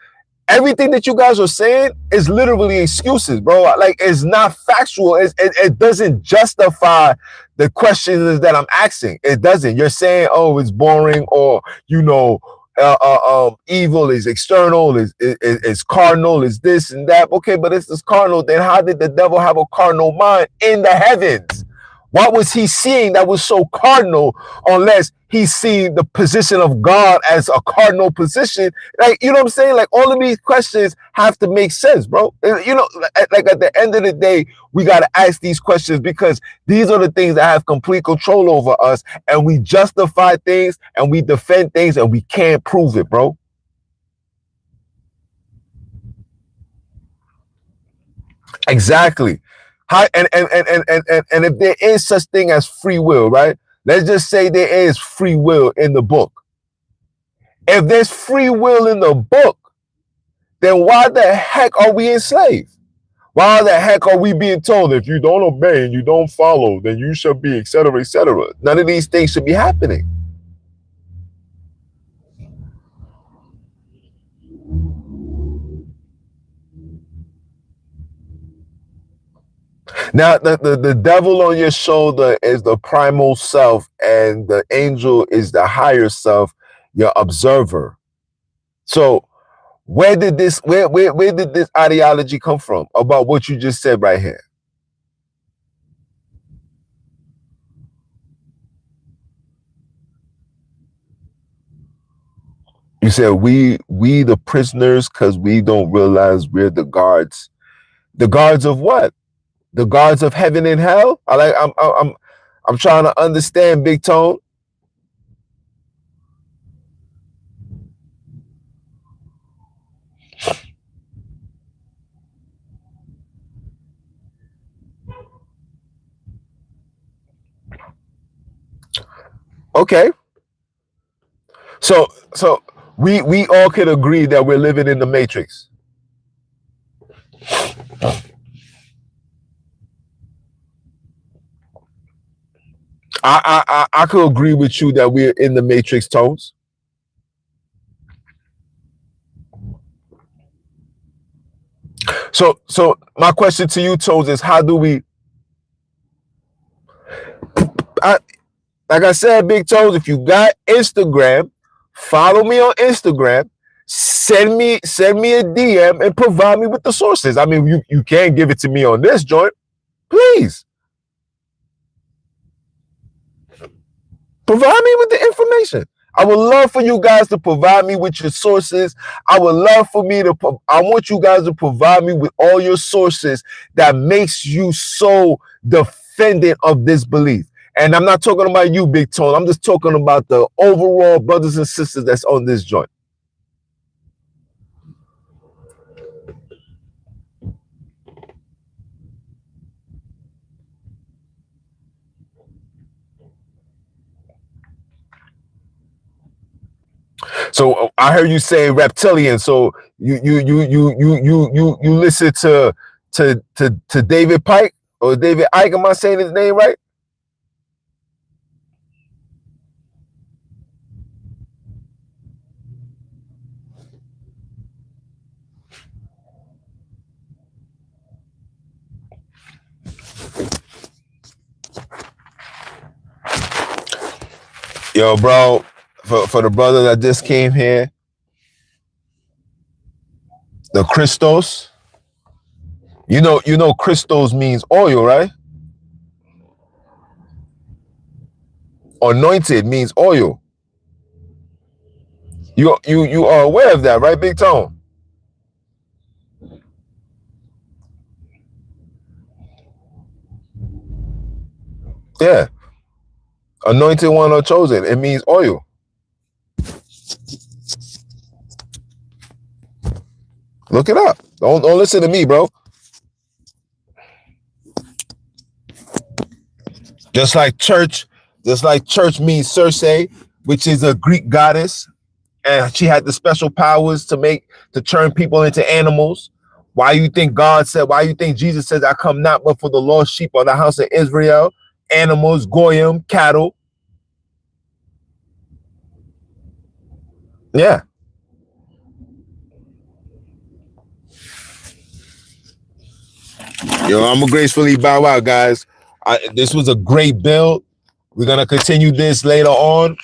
Speaker 1: everything that you guys are saying is literally excuses, bro. Like, it's not factual. It doesn't justify the questions that I'm asking. It doesn't. You're saying, oh, it's boring, or evil is external, is cardinal, is this and that. Okay, but it's this cardinal. Then how did the devil have a cardinal mind in the heavens? What was he seeing that was so cardinal, unless he's seeing the position of God as a cardinal position? Like, you know what I'm saying? Like, all of these questions have to make sense, bro. You know, like at the end of the day, we got to ask these questions, because these are the things that have complete control over us, and we justify things and we defend things and we can't prove it, bro. Exactly. And if there is such thing as free will, right? Let's just say there is free will in the book. If there's free will in the book, then why the heck are we enslaved? Why the heck are we being told if you don't obey and you don't follow, then you shall be, etc., etc.? None of these things should be happening. Now, the devil on your shoulder is the primal self, and the angel is the higher self, your observer. So where did this ideology come from about what you just said right here? You said we the prisoners because we don't realize we're the guards. The guards of what? The guards of heaven and hell? I'm trying to understand, Big Tone. Okay. So we all could agree that we're living in the Matrix. I could agree with you that we're in the Matrix, Tones. So my question to you, Tones, is how do we? Like I said, Big Tones, if you got Instagram, follow me on Instagram. send me a DM and provide me with the sources. I mean, you can't give it to me on this joint. Please. Provide me with the information. I would love for you guys to provide me with your sources. I want you guys to provide me with all your sources that makes you so defendant of this belief. And I'm not talking about you, Big Tone. I'm just talking about the overall brothers and sisters that's on this joint. So I heard you say reptilian. So you listen to David Pike or David Icke. Am I saying his name right? Yo, bro, for the brother that just came here, the Christos. You know Christos means oil, right? Anointed means oil. You are aware of that, right, Big Tone? Yeah. Anointed one or chosen. It means oil. Look it up. Don't listen to me, bro. Just like church means Circe, which is a Greek goddess, and she had the special powers to turn people into animals. Why you think Jesus says, I come not but for the lost sheep of the house of Israel, animals, goyim, cattle. Yeah. Yo, I'm gonna gracefully bow out, guys. This was a great build. We're gonna continue this later on.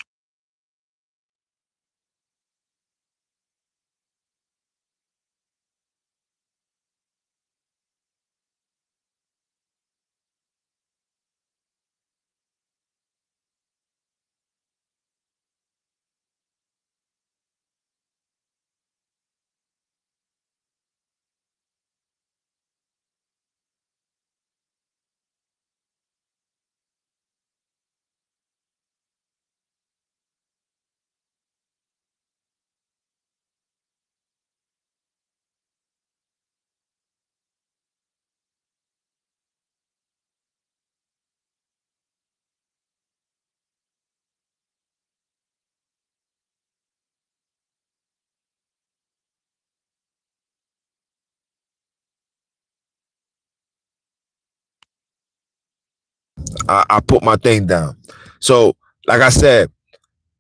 Speaker 1: I put my thing down. So, like I said,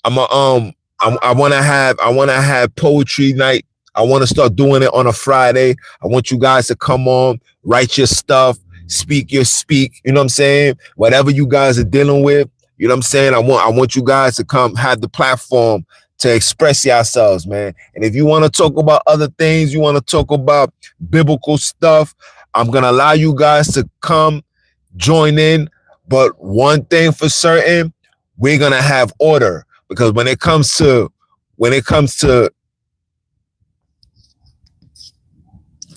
Speaker 1: I want to have poetry night. I want to start doing it on a Friday. I want you guys to come on, write your stuff, speak your speak. You know what I'm saying? Whatever you guys are dealing with, you know what I'm saying? I want you guys to come have the platform to express yourselves, man. And if you want to talk about other things, you want to talk about biblical stuff, I'm going to allow you guys to come join in. But one thing for certain, we're going to have order, because when it comes to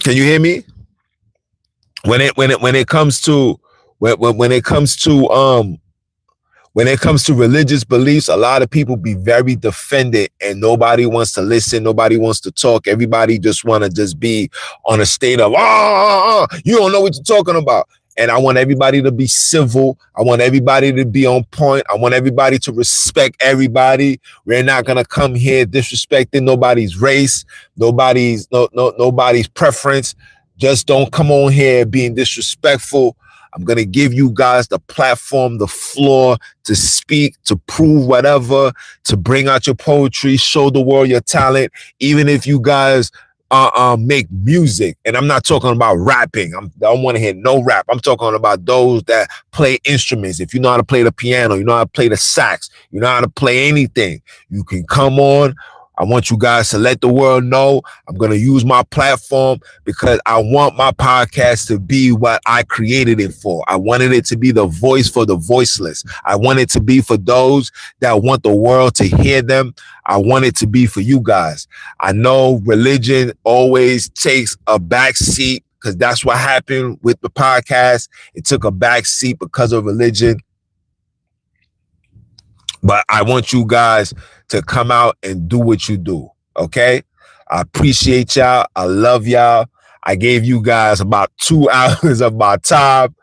Speaker 1: can you hear me? When it comes to religious beliefs, a lot of people be very defended and nobody wants to listen. Nobody wants to talk. Everybody just want to just be on a state of, you don't know what you're talking about. And I want everybody to be civil. I want everybody to be on point. I want everybody to respect everybody. We're not going to come here disrespecting nobody's race, nobody's preference. Just don't come on here being disrespectful. I'm going to give you guys the platform, the floor to speak, to prove whatever, to bring out your poetry, show the world your talent. Even if you guys make music, and I'm not talking about rapping. I don't want to hear no rap. I'm talking about those that play instruments. If you know how to play the piano, you know how to play the sax, you know how to play anything, you can come on. I want you guys to let the world know I'm going to use my platform because I want my podcast to be what I created it for. I wanted it to be the voice for the voiceless. I want it to be for those that want the world to hear them. I want it to be for you guys. I know religion always takes a back seat because that's what happened with the podcast. It took a back seat because of religion. But I want you guys to come out and do what you do, okay? I appreciate y'all. I love y'all. I gave you guys about 2 hours of my time.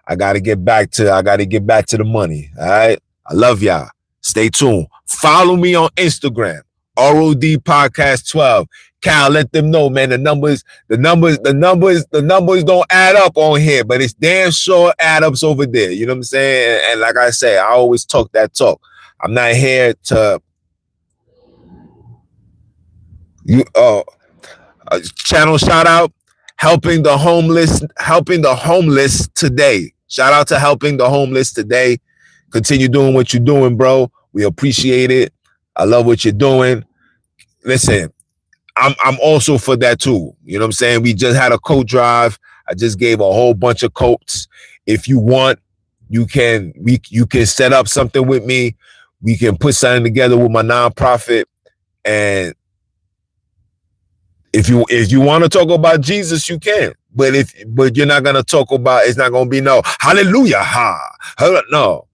Speaker 1: I gotta get back to the money. All right. I love y'all. Stay tuned. Follow me on Instagram, ROD Podcast 12. Cal, let them know, man. The numbers don't add up on here, but it's damn sure add ups over there. You know what I'm saying? And like I say, I always talk that talk. I'm not here to channel shout out, helping the homeless today. Shout out to helping the homeless today. Continue doing what you're doing, bro. We appreciate it. I love what you're doing. Listen, I'm also for that too. You know what I'm saying? We just had a coat drive. I just gave a whole bunch of coats. If you want, you can set up something with me. We can put something together with my nonprofit. And if you want to talk about Jesus, you can. But you're not gonna talk about. It's not gonna be no hallelujah. No,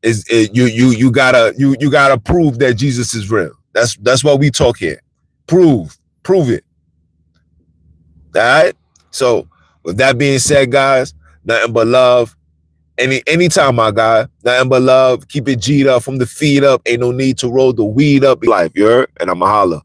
Speaker 1: you gotta prove that Jesus is real. That's what we talk here. Prove it. All right. So with that being said, guys, nothing but love. Anytime, my guy, nothing but love. Keep it G'd up from the feet up. Ain't no need to roll the weed up. Life, you heard? And I'ma holla.